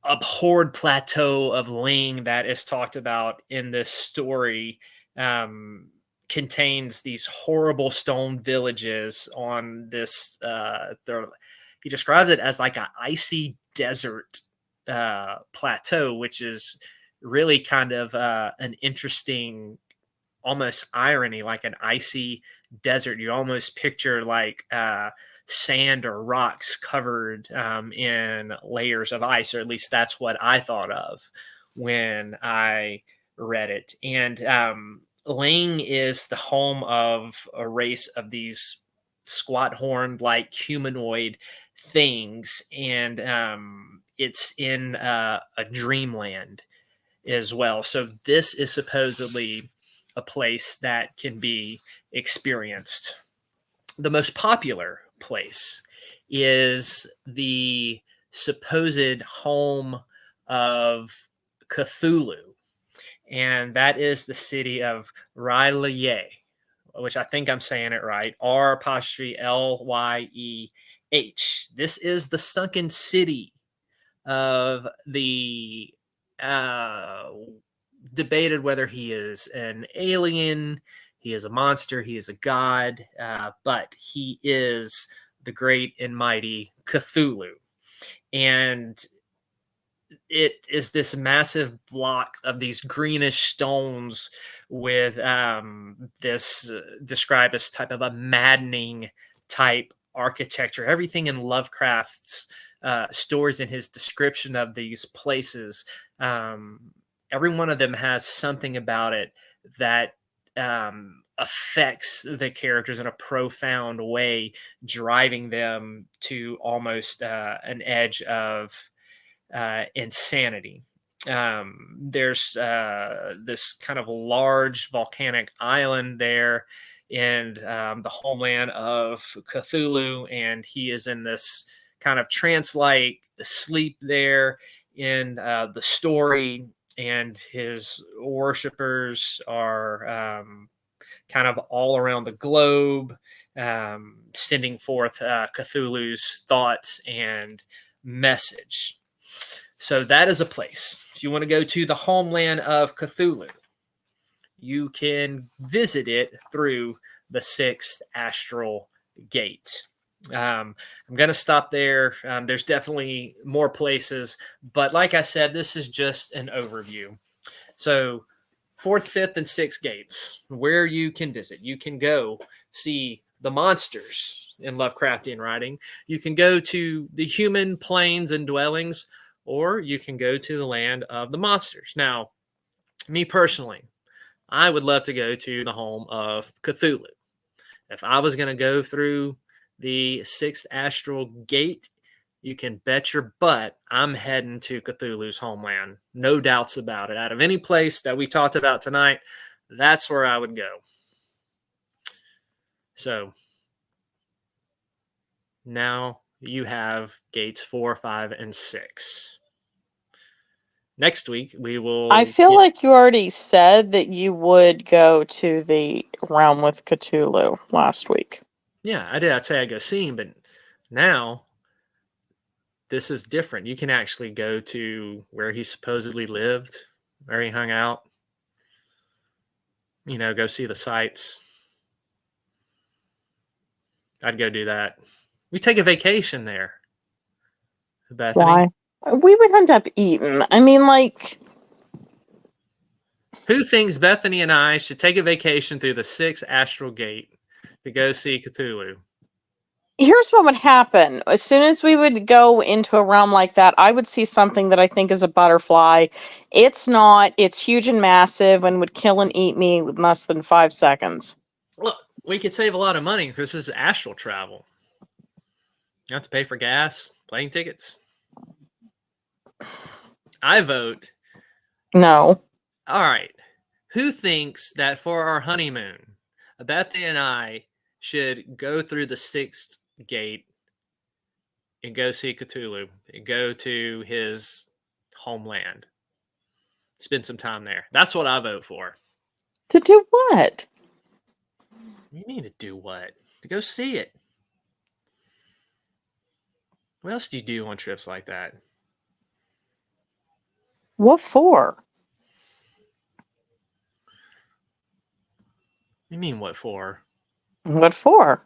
abhorred plateau of Ling that is talked about in this story contains these horrible stone villages on this. He describes it as like an icy desert plateau, which is really kind of an interesting, almost irony, like an icy desert. You almost picture like sand or rocks covered in layers of ice, or at least that's what I thought of when I read it. And Ling is the home of a race of these squat horned like humanoid things, and it's in a dreamland as well. So this is supposedly a place that can be experienced. The most popular place is the supposed home of Cthulhu, and that is the city of R'lyeh, which I think I'm saying it right. R''Lyeh. This is the sunken city of the debated whether he is an alien, he is a monster, he is a god, but he is the great and mighty Cthulhu. And it is this massive block of these greenish stones with this described as type of a maddening type architecture. Everything in Lovecraft's stories and his description of these places, every one of them has something about it that affects the characters in a profound way, driving them to almost an edge of insanity. There's this kind of large volcanic island there in the homeland of Cthulhu, and he is in this kind of trance-like sleep there in the story, and his worshippers are kind of all around the globe, sending forth Cthulhu's thoughts and message. So that is a place. If you want to go to the homeland of Cthulhu, you can visit it through the sixth astral gate. I'm going to stop there. There's definitely more places, but like I said, this is just an overview. So fourth, fifth, and sixth gates, where you can visit. You can go see the monsters in Lovecraftian writing. You can go to the human planes and dwellings, or you can go to the land of the monsters. Now, me personally, I would love to go to the home of Cthulhu. If I was going to go through the sixth astral gate, you can bet your butt I'm heading to Cthulhu's homeland. No doubts about it. Out of any place that we talked about tonight, that's where I would go. So now you have gates 4, 5, and 6. Next week, we will... I feel like you already said that you would go to the realm with Cthulhu last week. Yeah, I did. I'd say I'd go see him, but now this is different. You can actually go to where he supposedly lived, where he hung out. You know, go see the sights. I'd go do that. We take a vacation there, Bethany. Why? We would end up eating. I mean, like... Who thinks Bethany and I should take a vacation through the sixth astral gate to go see Cthulhu? Here's what would happen. As soon as we would go into a realm like that, I would see something that I think is a butterfly. It's not. It's huge and massive and would kill and eat me in less than 5 seconds. Look, we could save a lot of money because this is astral travel. You have to pay for gas, plane tickets. I vote. No. All right. Who thinks that for our honeymoon, Bethany and I should go through the 6th gate and go see Cthulhu and go to his homeland? Spend some time there. That's what I vote for. To do what? You need to do what? To go see it. What else do you do on trips like that? What for? You mean what for? What for?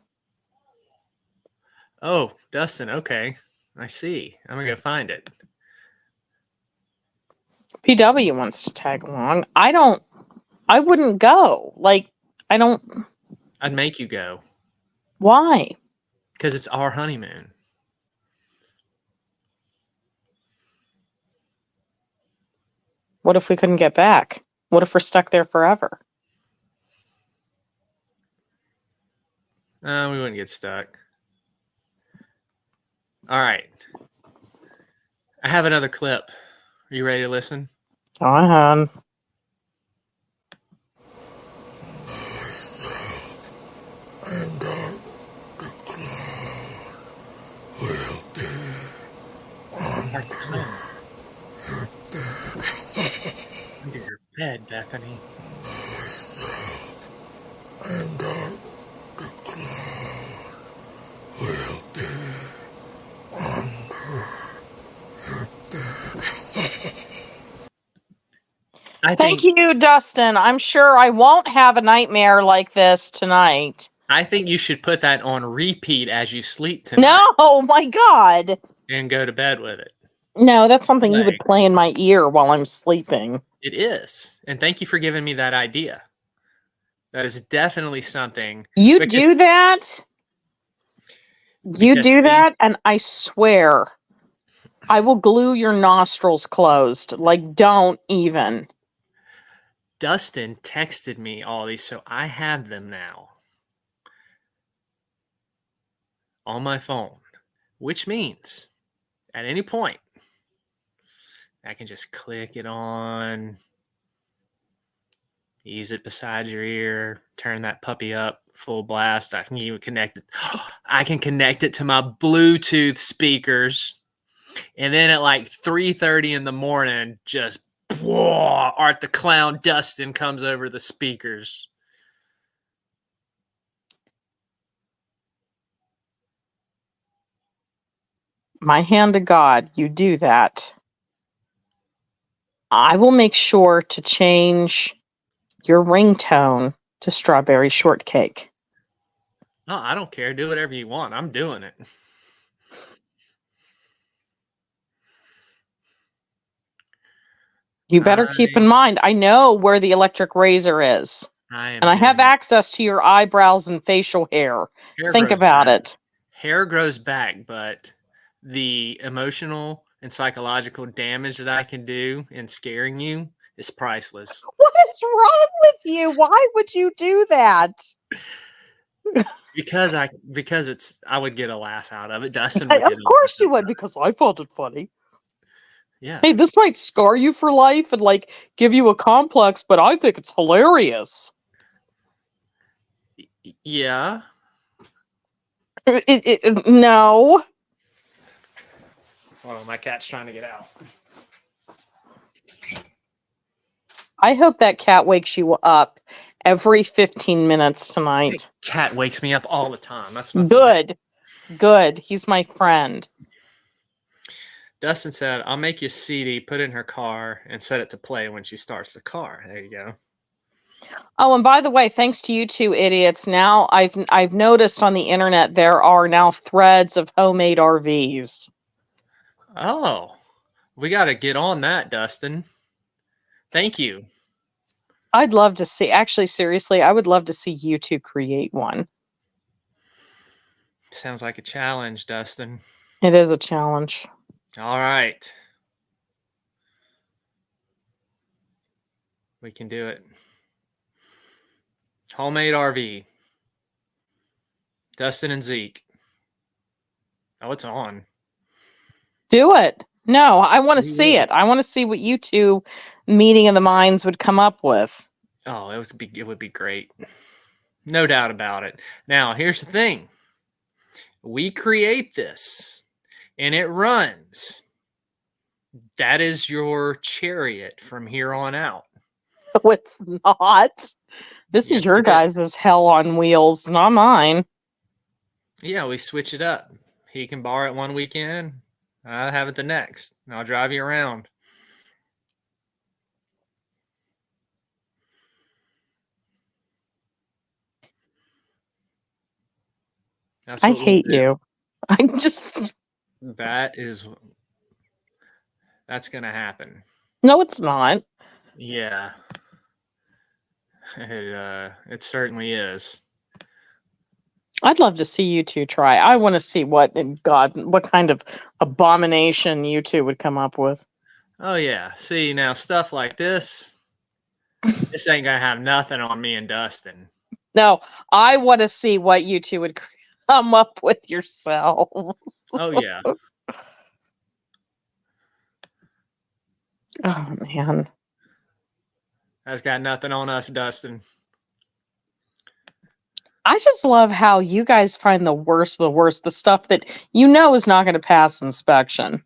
Oh, Dustin. Okay. I see. I'm going to go find it. PW wants to tag along. I wouldn't go. Like, I don't. I'd make you go. Why? Because it's our honeymoon. What if we couldn't get back? What if we're stuck there forever? We wouldn't get stuck. All right. I have another clip. Are you ready to listen? Go ahead. And up the cloud will be Like the clown. Under your bed, Bethany. and up the cloud will be under your bed. Thank you, Dustin. I'm sure I won't have a nightmare like this tonight. I think you should put that on repeat as you sleep tonight. No, my God. And go to bed with it. No, that's something you would play in my ear while I'm sleeping. It is. And thank you for giving me that idea. That is definitely something. You do that? You do that, and I swear I will glue your nostrils closed. Like, don't even. Dustin texted me all these, so I have them now on my phone, which means at any point I can just click it on, ease it beside your ear, turn that puppy up full blast. I can even connect it. I can connect it to my Bluetooth speakers, and then at like 3:30 in the morning, just Art the Clown Dustin comes over the speakers. My hand to God, you do that. I will make sure to change your ringtone to Strawberry Shortcake. Oh, I don't care. Do whatever you want. I'm doing it. You better keep in mind, I know where the electric razor is. And I have access to your eyebrows and facial hair. Think about it. Hair grows back, but the emotional and psychological damage that I can do in scaring you is priceless. What is wrong with you? Why would you do that? Because I would get a laugh out of it. Dustin would. Of course you would, because I found it funny. Yeah. Hey, this might scar you for life and like give you a complex, but I think it's hilarious. Yeah. No. Hold on, my cat's trying to get out. I hope that cat wakes you up every 15 minutes tonight. Cat wakes me up all the time. That's not good. Good. He's my friend. Dustin said, "I'll make you a CD, put it in her car, and set it to play when she starts the car." There you go. Oh, and by the way, thanks to you two idiots, now I've noticed on the internet there are now threads of homemade RVs. Oh, we got to get on that, Dustin. Thank you. I'd love to see. Actually, seriously, I would love to see you two create one. Sounds like a challenge, Dustin. It is a challenge. All right. We can do it. Homemade RV. Dustin and Zeke. Oh, it's on. Do it. No, I want to see it. I want to see what you two meeting of the minds would come up with. Oh, it would be great. No doubt about it. Now, here's the thing. We create this and it runs. That is your chariot from here on out. No, it's not. This is your guys' hell on wheels, not mine. Yeah, we switch it up. He can borrow it one weekend. I'll have it the next. I'll drive you around. I hate you. I'm just... That's going to happen. No, it's not. Yeah. It certainly is. I'd love to see you two try. I want to see what kind of abomination you two would come up with. Oh, yeah. See, now stuff like this ain't going to have nothing on me and Dustin. No, I want to see what you two would come up with yourselves. Oh, yeah. Oh, man. That's got nothing on us, Dustin. I just love how you guys find the worst, the stuff that you know is not going to pass inspection.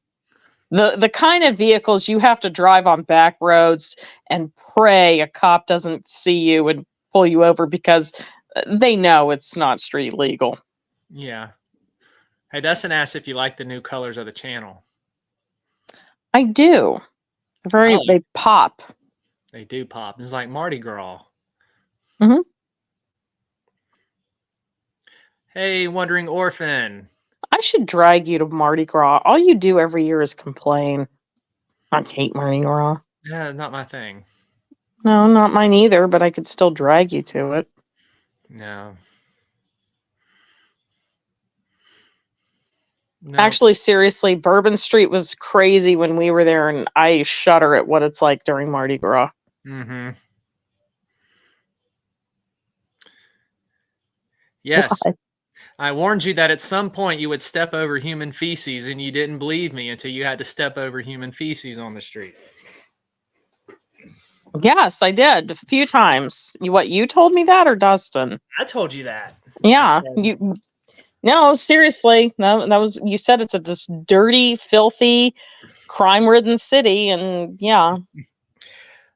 The kind of vehicles you have to drive on back roads and pray a cop doesn't see you and pull you over because they know it's not street legal. Yeah. Hey, Dustin asked if you like the new colors of the channel. I do. They pop. They do pop. It's like Mardi Gras. Mm-hmm. Hey, Wandering Orphan. I should drag you to Mardi Gras. All you do every year is complain. I hate Mardi Gras. Yeah, not my thing. No, not mine either, but I could still drag you to it. No. Actually, seriously, Bourbon Street was crazy when we were there, and I shudder at what it's like during Mardi Gras. Mm-hmm. Yes. What? I warned you that at some point you would step over human feces, and you didn't believe me until you had to step over human feces on the street. Yes, I did a few times. You told me that, or Dustin? I told you that. Yeah, No, seriously. No, that was you said it's this dirty, filthy, crime-ridden city, and yeah.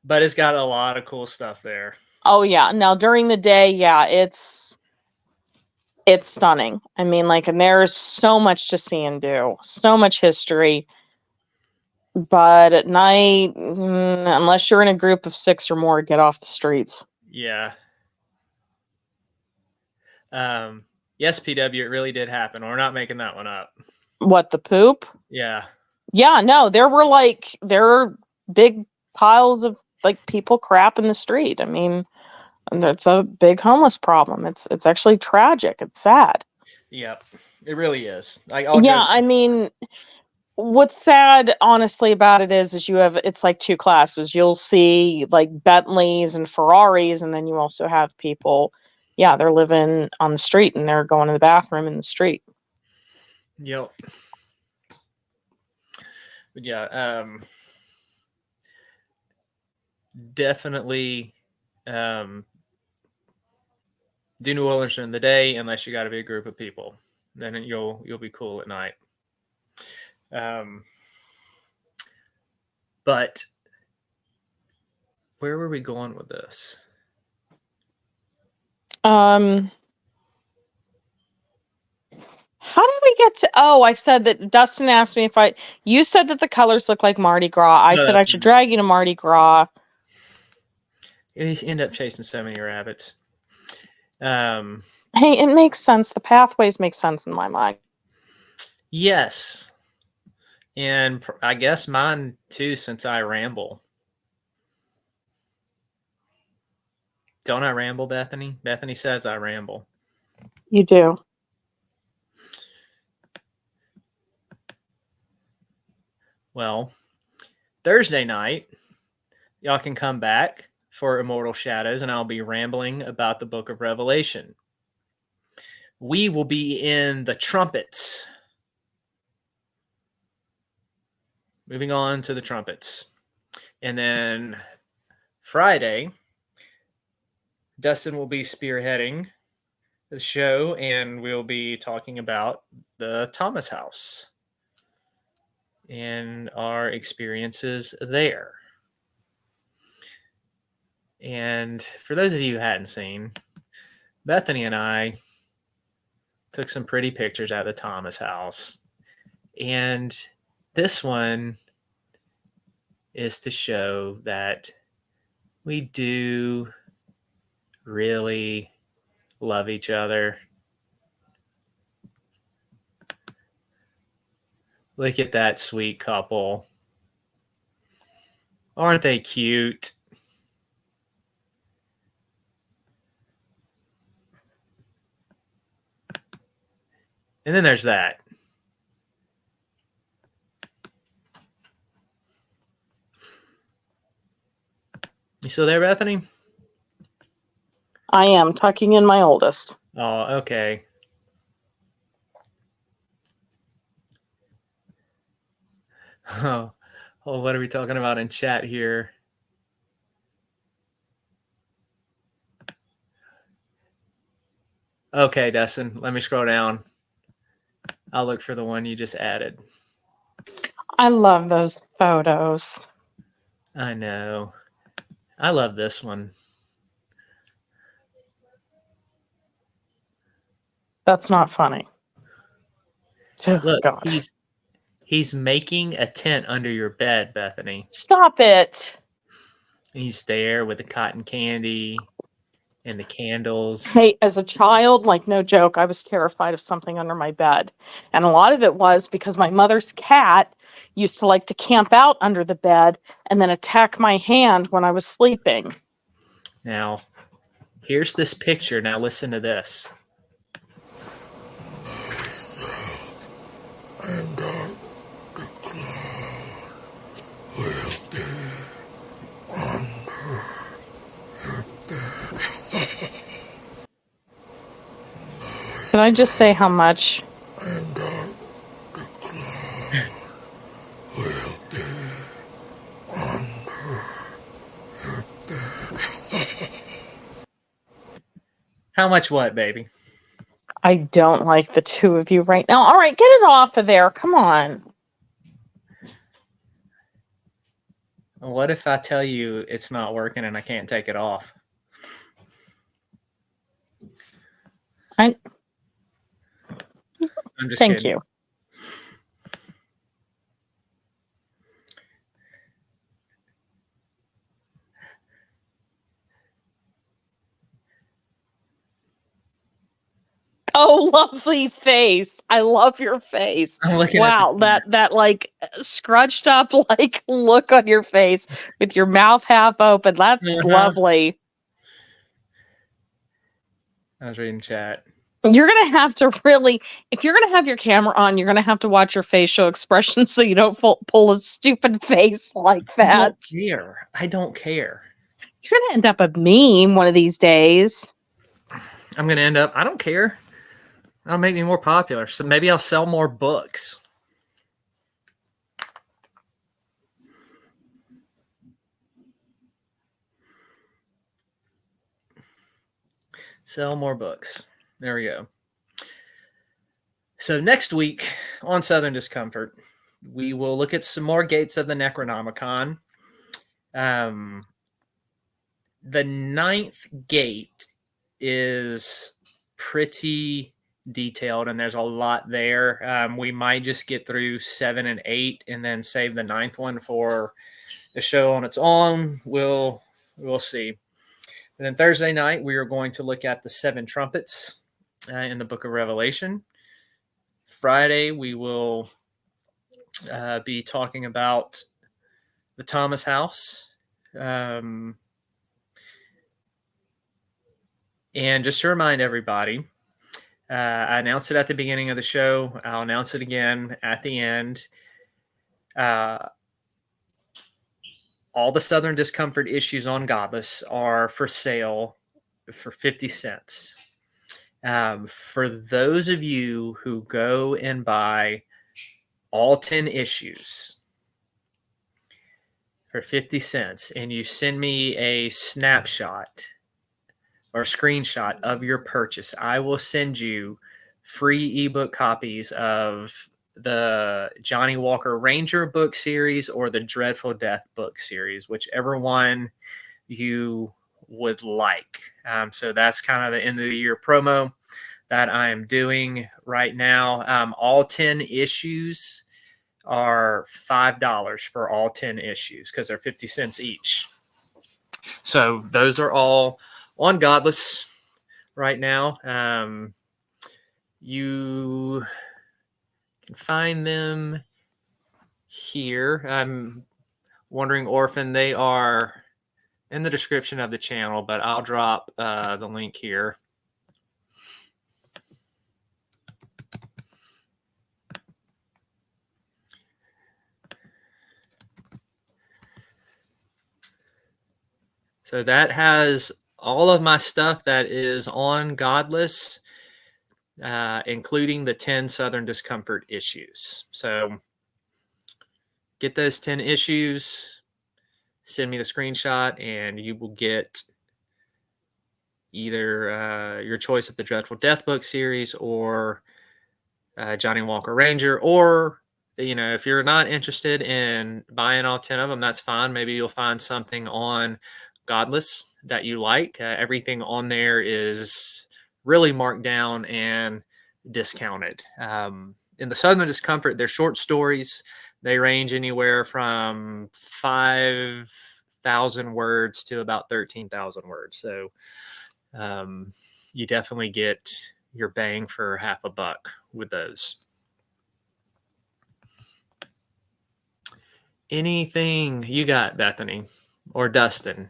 But it's got a lot of cool stuff there. Oh yeah. Now during the day, yeah, it's stunning. I mean, and there's so much to see and do, so much history. But at night, unless you're in a group of 6 or more, get off the streets. Yeah. Yes, PW, it really did happen. We're not making that one up. What, the poop? Yeah. Yeah, no, there were big piles of people crap in the street. I mean, it's a big homeless problem. It's actually tragic. It's sad. Yep, it really is. I mean, what's sad, honestly, about it is it's like 2 classes. You'll see Bentleys and Ferraris, and then you also have people. Yeah, they're living on the street and they're going to the bathroom in the street. Yep. But yeah, definitely do New Orleans in the day unless you got a big group of people. Then you'll be cool at night. But where were we going with this? How did we get to... Oh, I said that Dustin asked me you said that the colors look like Mardi Gras. I said I should drag you to Mardi Gras. You end up chasing so many rabbits. Hey, it makes sense. The pathways make sense in my mind. Yes. And I guess mine too, since I ramble. Don't I ramble, Bethany? Bethany says I ramble. You do. Well, Thursday night, y'all can come back for Immortal Shadows, and I'll be rambling about the Book of Revelation. We will be in the trumpets. Moving on to the trumpets. And then Friday, Dustin will be spearheading the show, and we'll be talking about the Thomas House and our experiences there. And for those of you who hadn't seen, Bethany and I took some pretty pictures at the Thomas House. And this one is to show that we do really love each other. Look at that sweet couple. Aren't they cute? And then there's that. You still there, Bethany? I am tucking in my oldest. Oh, okay. Oh, what are we talking about in chat here? Okay, Dustin, let me scroll down. I'll look for the one you just added. I love those photos. I know. I love this one. That's not funny. Oh, Look, God. he's making a tent under your bed, Bethany. Stop it. He's there with the cotton candy and the candles. Hey, as a child, like no joke, I was terrified of something under my bed. And a lot of it was because my mother's cat used to like to camp out under the bed and then attack my hand when I was sleeping. Now, here's this picture. Now listen to this. And the cloud will be under your bed. Can I just say how much? And the cloud will be under your bed. How much what, baby? I don't like the two of you right now. All right, get it off of there. Come on. What if I tell you it's not working and I can't take it off? I'm just Thank kidding. you. Oh, lovely face. I love your face. Wow, that like scrunched up like look on your face with your mouth half open. That's lovely. I was reading chat. You're going to have to really, if you're going to have your camera on, you're going to have to watch your facial expressions so you don't pull a stupid face like that. I don't care. You're going to end up a meme one of these days. I'm going to end up, I don't care. That'll make me more popular. So maybe I'll sell more books. Sell more books. There we go. So next week on Southern Discomfort, we will look at some more gates of the Necronomicon. The 9th gate is pretty detailed, and there's a lot there. We might just get through 7 and 8 and then save the 9th one for the show on its own. We'll see. And then Thursday night, we are going to look at the 7 trumpets in the Book of Revelation. Friday, we will be talking about the Thomas House. And just to remind everybody, I announced it at the beginning of the show. I'll announce it again at the end. All the Southern Discomfort issues on Godless are for sale for 50 cents. For those of you who go and buy all 10 issues for 50 cents and you send me a snapshot or screenshot of your purchase, I will send you free ebook copies of the Johnny Walker Ranger book series or the Dreadful Death book series, whichever one you would like. So that's kind of the end of the year promo that I am doing right now. All 10 issues are $5 for all 10 issues because they're 50 cents each. So those are all on Godless right now. You can find them here. I'm Wandering Orphan. They are in the description of the channel, but I'll drop the link here. So that has all of my stuff that is on Godless, including the 10 Southern Discomfort issues. So get those 10 issues, send me the screenshot, and you will get either your choice of the Dreadful Death book series or Johnny Walker Ranger. Or, you know, if you're not interested in buying all 10 of them, that's fine. Maybe you'll find something on Godless that you like. Everything on there is really marked down and discounted. In the Southern Discomfort, they're short stories. They range anywhere from 5,000 words to about 13,000 words. So you definitely get your bang for half a buck with those. Anything you got, Bethany or Dustin,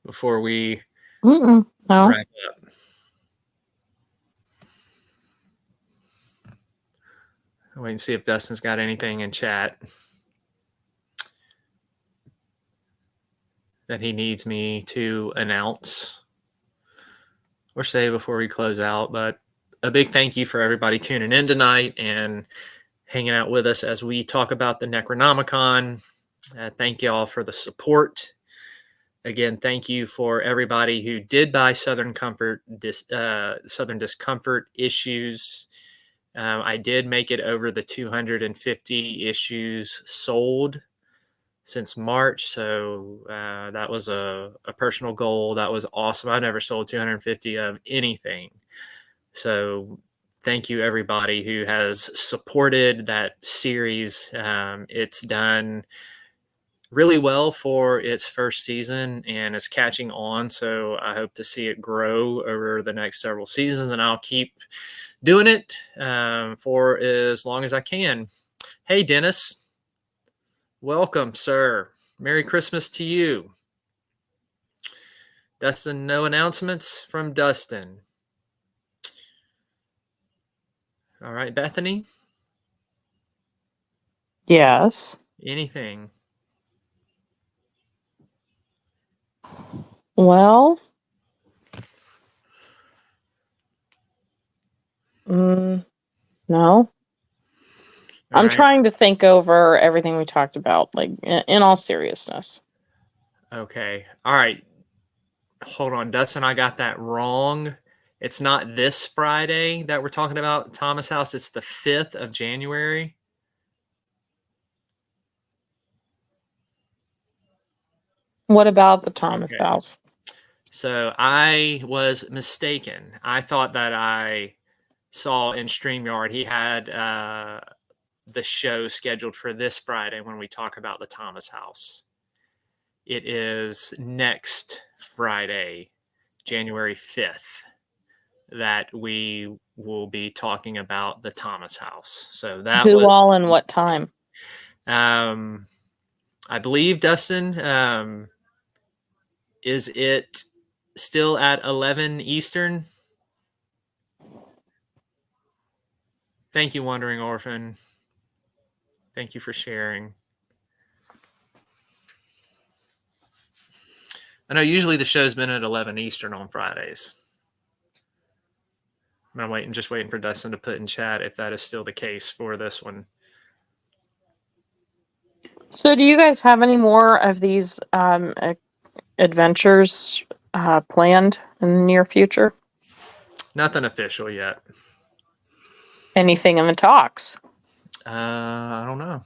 before we no. wrap up? I'll wait and see if Dustin's got anything in chat that he needs me to announce or say before we close out. But a big thank you for everybody tuning in tonight and hanging out with us as we talk about the Necronomicon. Thank you all for the support. Again, thank you for everybody who did buy Southern Discomfort issues. I did make it over the 250 issues sold since March. So that was a personal goal. That was awesome. I never sold 250 of anything. So thank you, everybody who has supported that series. It's done really well for its first season and it's catching on. So I hope to see it grow over the next several seasons, and I'll keep doing it for as long as I can. Hey, Dennis. Welcome, sir. Merry Christmas to you. Dustin, no announcements from Dustin. All right, Bethany? Yes. Anything? Well, no. I'm trying to think over everything we talked about, like in all seriousness. Okay. All right. Hold on, Dustin. I got that wrong. It's not this Friday that we're talking about Thomas House. It's the 5th of January. What about the Thomas House? So I was mistaken. I thought that I saw in StreamYard he had the show scheduled for this Friday when we talk about the Thomas House. It is next Friday, January 5th, that we will be talking about the Thomas House. So that Who all and what time? I believe, Dustin, is it still at 11 Eastern? Thank you, Wandering Orphan. Thank you for sharing. I know usually the show's been at 11 Eastern on Fridays. I'm just waiting for Dustin to put in chat if that is still the case for this one. So do you guys have any more of these adventures planned in the near future? Nothing official yet. Anything in the talks? I don't know.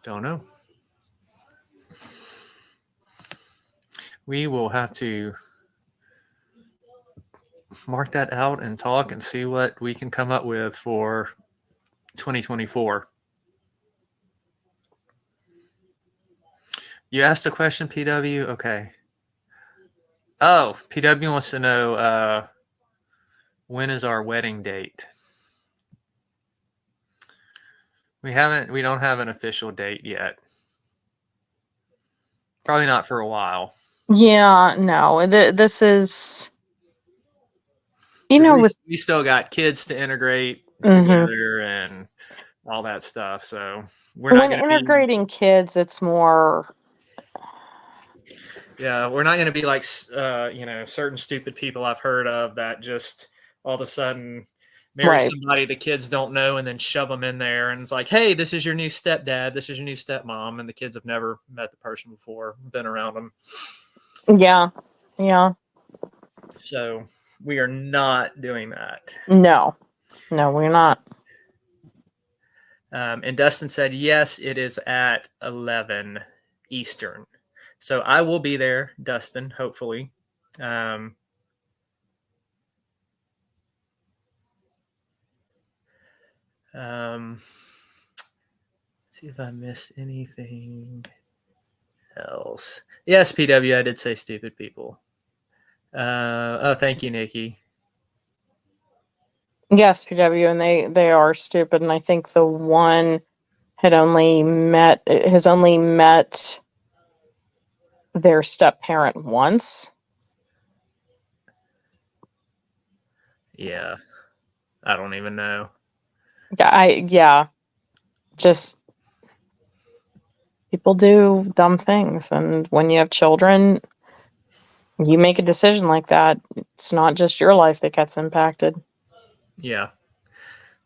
Don't know. We will have to mark that out and talk and see what we can come up with for 2024. You asked a question, PW? Okay. Oh, PW wants to know when is our wedding date? We don't have an official date yet. Probably not for a while. Yeah, no. This is, you know, we still got kids to integrate together and all that stuff. So we're not going to integrating kids. It's more. Yeah, we're not going to be like certain stupid people I've heard of that just all of a sudden marry somebody the kids don't know and then shove them in there and it's like, hey, this is your new stepdad, this is your new stepmom, and the kids have never met the person before, been around them. Yeah. So we are not doing that. No, we're not. And Dustin said, yes, it is at 11 Eastern. So I will be there, Dustin, hopefully. Let's see if I missed anything else. Yes, PW, I did say stupid people. Thank you, Nikki. Yes, PW, and they are stupid, and I think the one has only met their step parent once. Yeah, I don't even know. Just people do dumb things, and when you have children, you make a decision like that. It's not just your life that gets impacted. Yeah.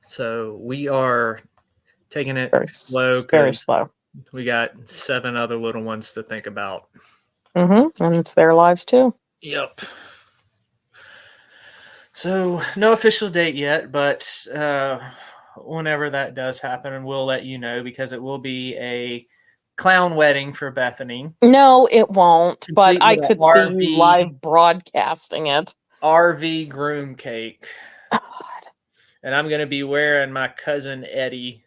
So we are taking it slow. Very slow. We got 7 other little ones to think about. And it's their lives too. Yep. So no official date yet, but whenever that does happen, and we'll let you know because it will be a clown wedding for Bethany. No, it won't. But I could see you live broadcasting it. RV groom cake. God. And I'm going to be wearing my cousin Eddie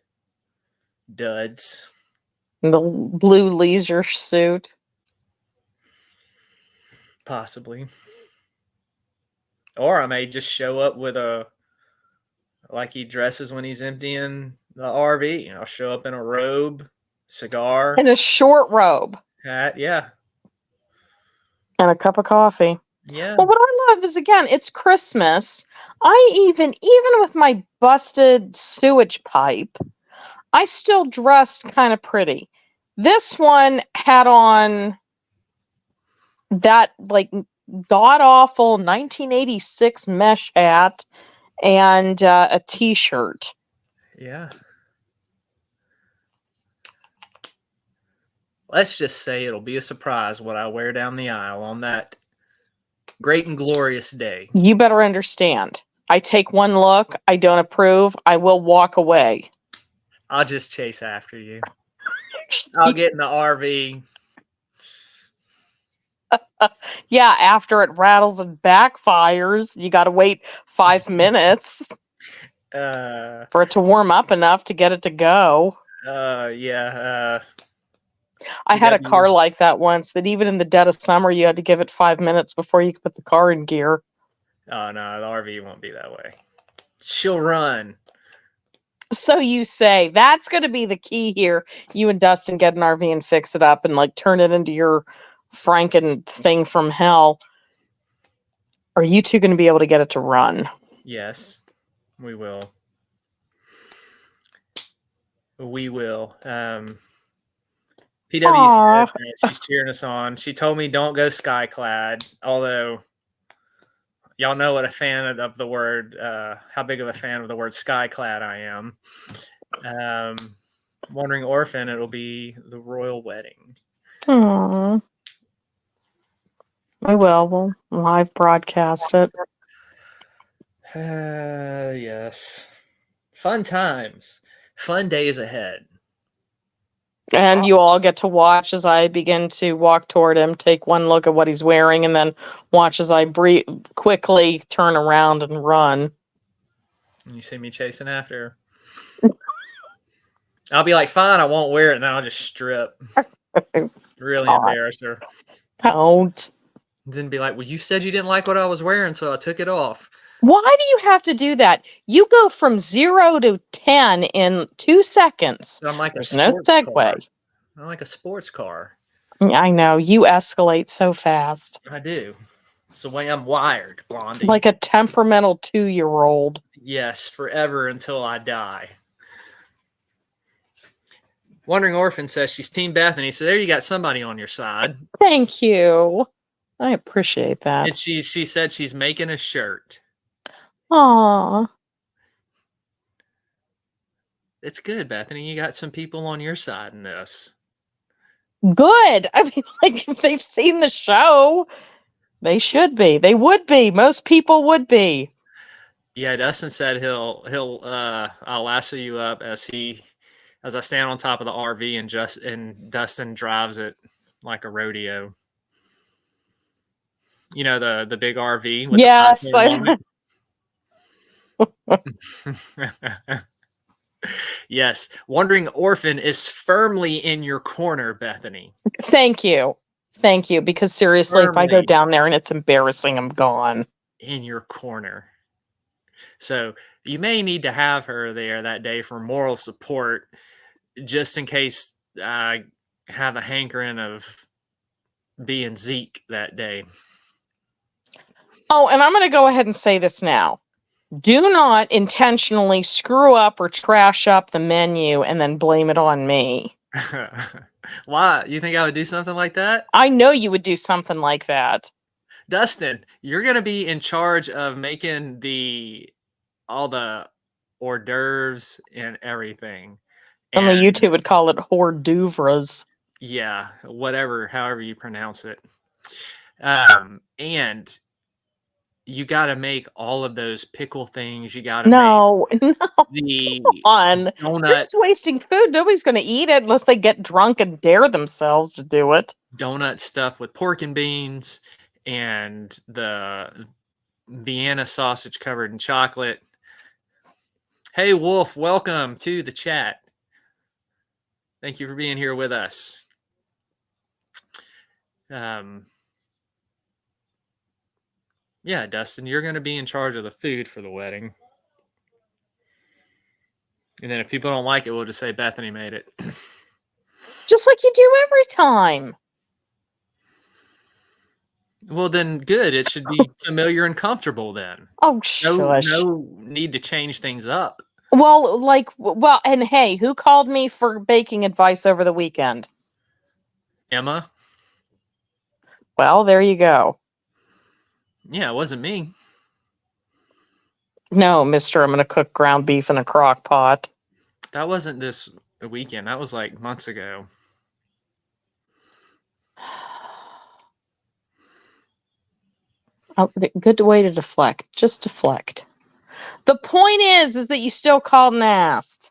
duds. The blue leisure suit. Possibly. Or I may just show up with like he dresses when he's emptying the RV. I'll show up in a robe, cigar. In a short robe. Hat, yeah. And a cup of coffee. Yeah. Well, what I love is, again, it's Christmas. Even with my busted sewage pipe, I still dressed kind of pretty. This one had on that god-awful 1986 mesh hat and a t-shirt. Yeah. Let's just say it'll be a surprise what I wear down the aisle on that great and glorious day. You better understand. I take one look, I don't approve, I will walk away. I'll just chase after you. I'll get in the RV. Yeah, after it rattles and backfires, you got to wait 5 minutes for it to warm up enough to get it to go. Yeah. I had a car like that once, that even in the dead of summer, you had to give it 5 minutes before you could put the car in gear. Oh, no, the RV won't be that way. She'll run. So you say. That's going to be the key here. You and Dustin get an RV and fix it up and turn it into your Franken thing from hell, are you two going to be able to get it to run? Yes, we will. We will. PW said she's cheering us on. She told me don't go skyclad, although y'all know what a fan of the word, how big of a fan of the word skyclad I am. Wandering Orphan, it'll be the royal wedding. Aww. I will. We'll live broadcast it. Yes. Fun times. Fun days ahead. And you all get to watch as I begin to walk toward him, take one look at what he's wearing, and then watch as I quickly turn around and run. And you see me chasing after her. I'll be like, fine, I won't wear it, and then I'll just strip. Really embarrass her. Don't. Then be like, well, you said you didn't like what I was wearing, so I took it off. Why do you have to do that? You go from 0 to 10 in 2 seconds. I'm like There's no segue. Car. I'm like a sports car. I know. You escalate so fast. I do. It's the way I'm wired, Blondie. Like a temperamental 2-year-old. Yes, forever until I die. Wandering Orphan says she's Team Bethany, so there you got somebody on your side. Thank you. I appreciate that. And she said she's making a shirt. Aww. It's good, Bethany. You got some people on your side in this. Good. I mean, like, if they've seen the show, they should be. They would be. Most people would be. Yeah, Dustin said I'll lasso you up as I stand on top of the RV and Dustin drives it like a rodeo. You know, the big RV with yes. Yes. Wandering Orphan is firmly in your corner, Bethany. Thank you. Thank you. Because seriously, if I go down there and it's embarrassing, I'm gone. In your corner. So you may need to have her there that day for moral support, just in case I have a hankering of being Zeke that day. Oh, and I'm going to go ahead and say this now. Do not intentionally screw up or trash up the menu and then blame it on me. Why? You think I would do something like that? I know you would do something like that. Dustin, you're going to be in charge of making all the hors d'oeuvres and everything. And the YouTube would call it hors d'oeuvres. Yeah, however you pronounce it. And you got to make all of those pickle things. You got to make the donut. You're just wasting food. Nobody's going to eat it unless they get drunk and dare themselves to do it. Donut stuff with pork and beans and the Vienna sausage covered in chocolate. Hey, Wolf, welcome to the chat. Thank you for being here with us. Yeah, Dustin, you're going to be in charge of the food for the wedding. And then if people don't like it, we'll just say Bethany made it. Just like you do every time. Well, then good. It should be familiar and comfortable then. Oh, shush. No need to change things up. Well, and hey, who called me for baking advice over the weekend? Emma. Well, there you go. Yeah, it wasn't me. No, mister, I'm going to cook ground beef in a crock pot. That wasn't this weekend. That was like months ago. Oh, good way to deflect. Just deflect. The point is that you still called and asked.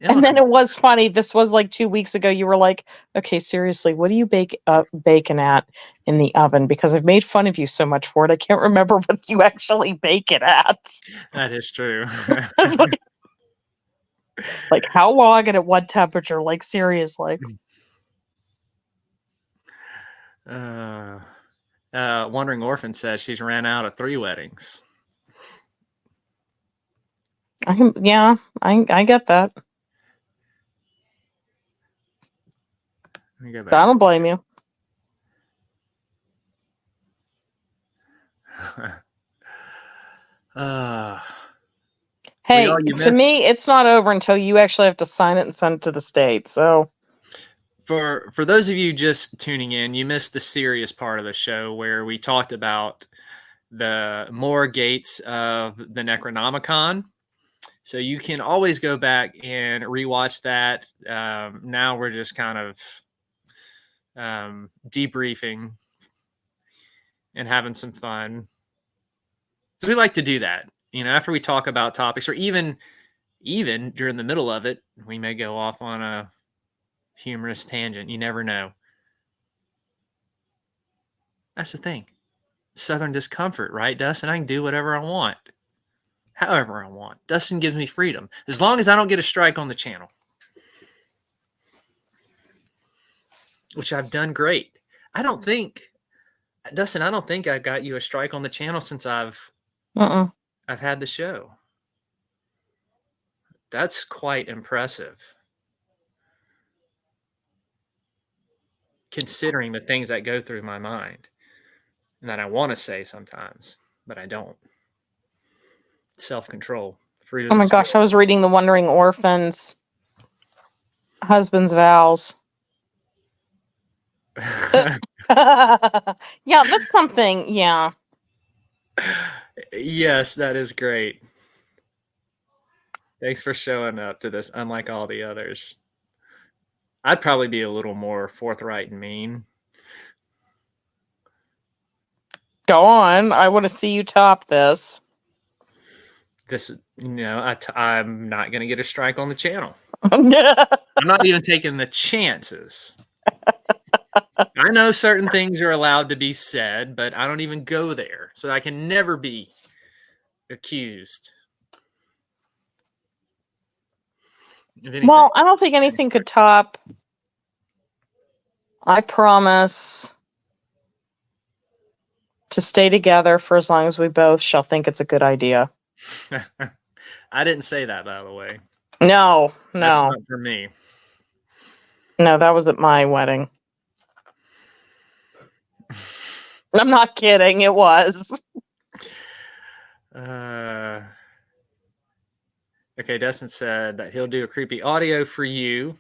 And then it was funny. This was like 2 weeks ago. You were like, okay, seriously, what do you bake bacon at in the oven? Because I've made fun of you so much for it. I can't remember what you actually bake it at. That is true. like how long and at what temperature? Like, seriously. Wandering Orphan says she's ran out of 3 weddings. I get that. I don't blame you. Hey, Well, to me, it's not over until you actually have to sign it and send it to the state. So, for those of you just tuning in, you missed the serious part of the show where we talked about the more gates of the Necronomicon. So you can always go back and rewatch that. Now we're just kind of debriefing and having some fun. So we like to do that. After we talk about topics, or even during the middle of it, we may go off on a humorous tangent. You never know. That's the thing. Southern discomfort, right, Dustin? I can do whatever I want, however I want. Dustin gives me freedom, as long as I don't get a strike on the channel, which I've done great. Dustin, I don't think I've got you a strike on the channel since I've had the show. That's quite impressive, considering the things that go through my mind and that I want to say sometimes, but I don't. Self-control. Oh my gosh, I was reading The Wandering Orphans, Husband's Vows. Yeah, that's something. Yeah. Yes, that is great. Thanks for showing up to this, unlike all the others. I'd probably be a little more forthright and mean. Go on. I want to see you top this. I'm not going to get a strike on the channel. I'm not even taking the chances. I know certain things are allowed to be said, but I don't even go there. So I can never be accused. Well, I don't think anything could top. I promise to stay together for as long as we both shall think it's a good idea. I didn't say that, by the way. No. That's not for me. No, that was at my wedding. I'm not kidding. It was. Okay, Dustin said that he'll do a creepy audio for you,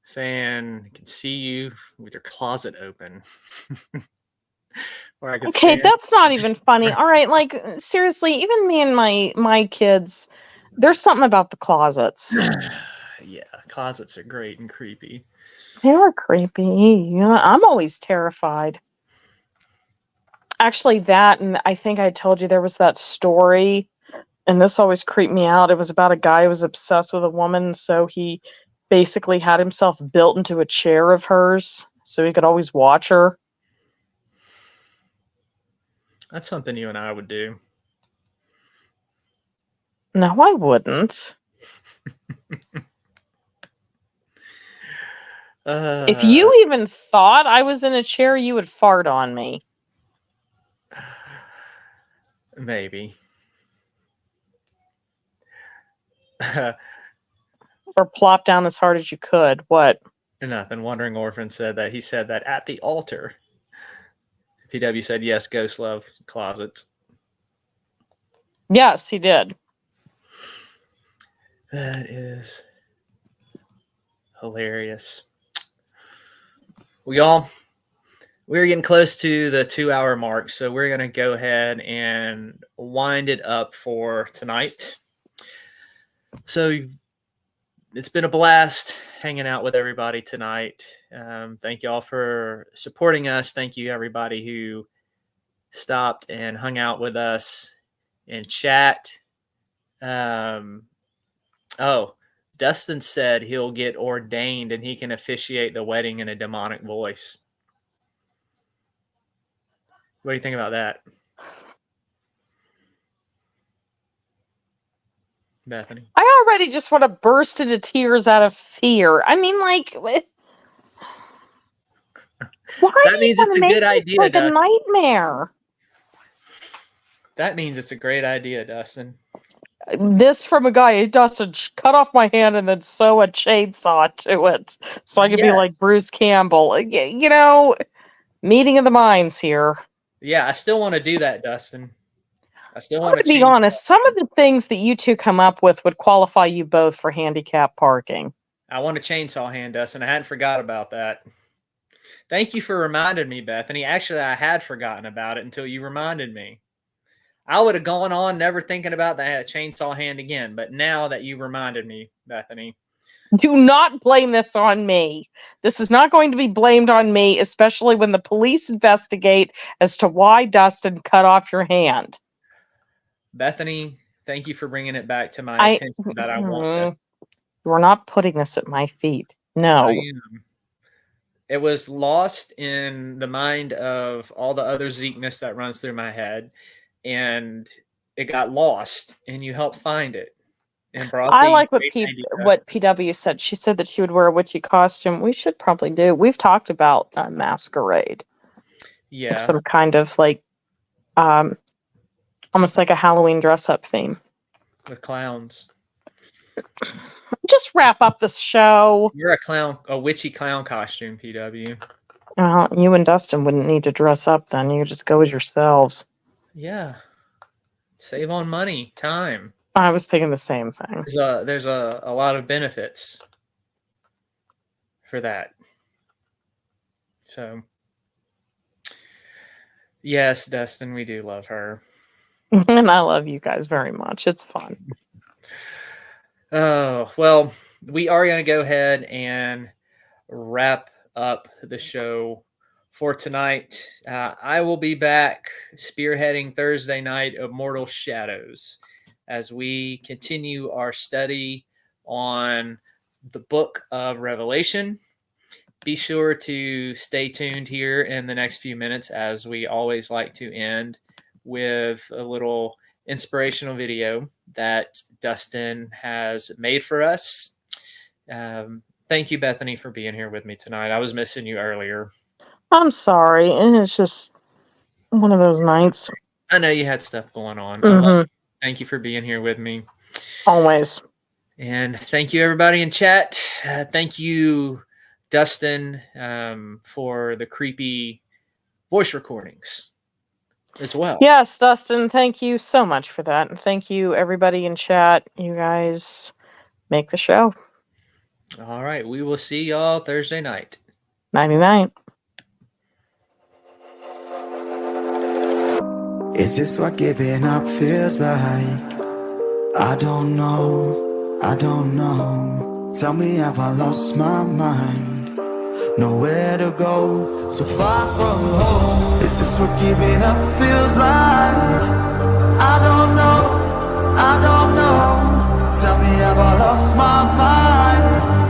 saying he can see you with your closet open. Okay, that's not even funny. All right, like seriously, even me and my kids, there's something about the closets. Yeah, closets are great and creepy. They are creepy. I'm always terrified. Actually, that, and I think I told you there was that story, and this always creeped me out. It was about a guy who was obsessed with a woman, so he basically had himself built into a chair of hers so he could always watch her. That's something you and I would do. No, I wouldn't. If you even thought I was in a chair, you would fart on me. Maybe. Or plop down as hard as you could. What? Nothing. Wandering Orphan said that he said that at the altar. PW said yes, ghost love closets. Yes, he did. That is hilarious. We're getting close to the 2-hour mark, so we're going to go ahead and wind it up for tonight. So it's been a blast hanging out with everybody tonight. Thank you all for supporting us. Thank you, everybody who stopped and hung out with us in chat. Dustin said he'll get ordained and he can officiate the wedding in a demonic voice. What do you think about that, Bethany? I already just want to burst into tears out of fear. I mean, like, why that means it's a good idea. Like a nightmare. That means it's a great idea, Dustin. This from a guy, Dustin, cut off my hand and then sew a chainsaw to it so I could be like Bruce Campbell. You know, meeting of the minds here. Yeah, I still want to do that, Dustin. I still want to be honest, some of the things that you two come up with would qualify you both for handicap parking. I want a chainsaw hand, Dustin. I hadn't forgot about that. Thank you for reminding me, Bethany. Actually, I had forgotten about it until you reminded me. I would have gone on never thinking about that chainsaw hand again. But now that you reminded me, Bethany. Do not blame this on me. This is not going to be blamed on me, especially when the police investigate as to why Dustin cut off your hand. Bethany, thank you for bringing it back to my attention that I want this. You're not putting this at my feet. No. I am. It was lost in the mind of all the other Zekeness that runs through my head, and it got lost, and you helped find it. And brought I like what PW said. She said that she would wear a witchy costume. We should probably do. We've talked about a masquerade. Yeah. Like some kind of like, almost like a Halloween dress-up theme. With clowns. Just wrap up this show. You're a witchy clown costume, PW. You and Dustin wouldn't need to dress up then. You just go as yourselves. Yeah. Save on money, time. I was thinking the same thing. There's a lot of benefits for that. So, yes, Dustin, we do love her. And I love you guys very much. It's fun. Oh, well, we are going to go ahead and wrap up the show for tonight. I will be back spearheading Thursday night of Mortal Shadows as we continue our study on the book of Revelation. Be sure to stay tuned here in the next few minutes, as we always like to end with a little inspirational video that Dustin has made for us. Thank you, Bethany, for being here with me tonight. I was missing you earlier. I'm sorry, and it's just one of those nights. I know you had stuff going on. Thank you for being here with me. Always. And thank you, everybody in chat. Thank you, Dustin, for the creepy voice recordings as well. Yes, Dustin, thank you so much for that. And thank you, everybody in chat. You guys make the show. All right. We will see y'all Thursday night. 99. Is this what giving up feels like? I don't know, I don't know. Tell me, have I lost my mind? Nowhere to go, so far from home. Is this what giving up feels like? I don't know, I don't know. Tell me, have I lost my mind?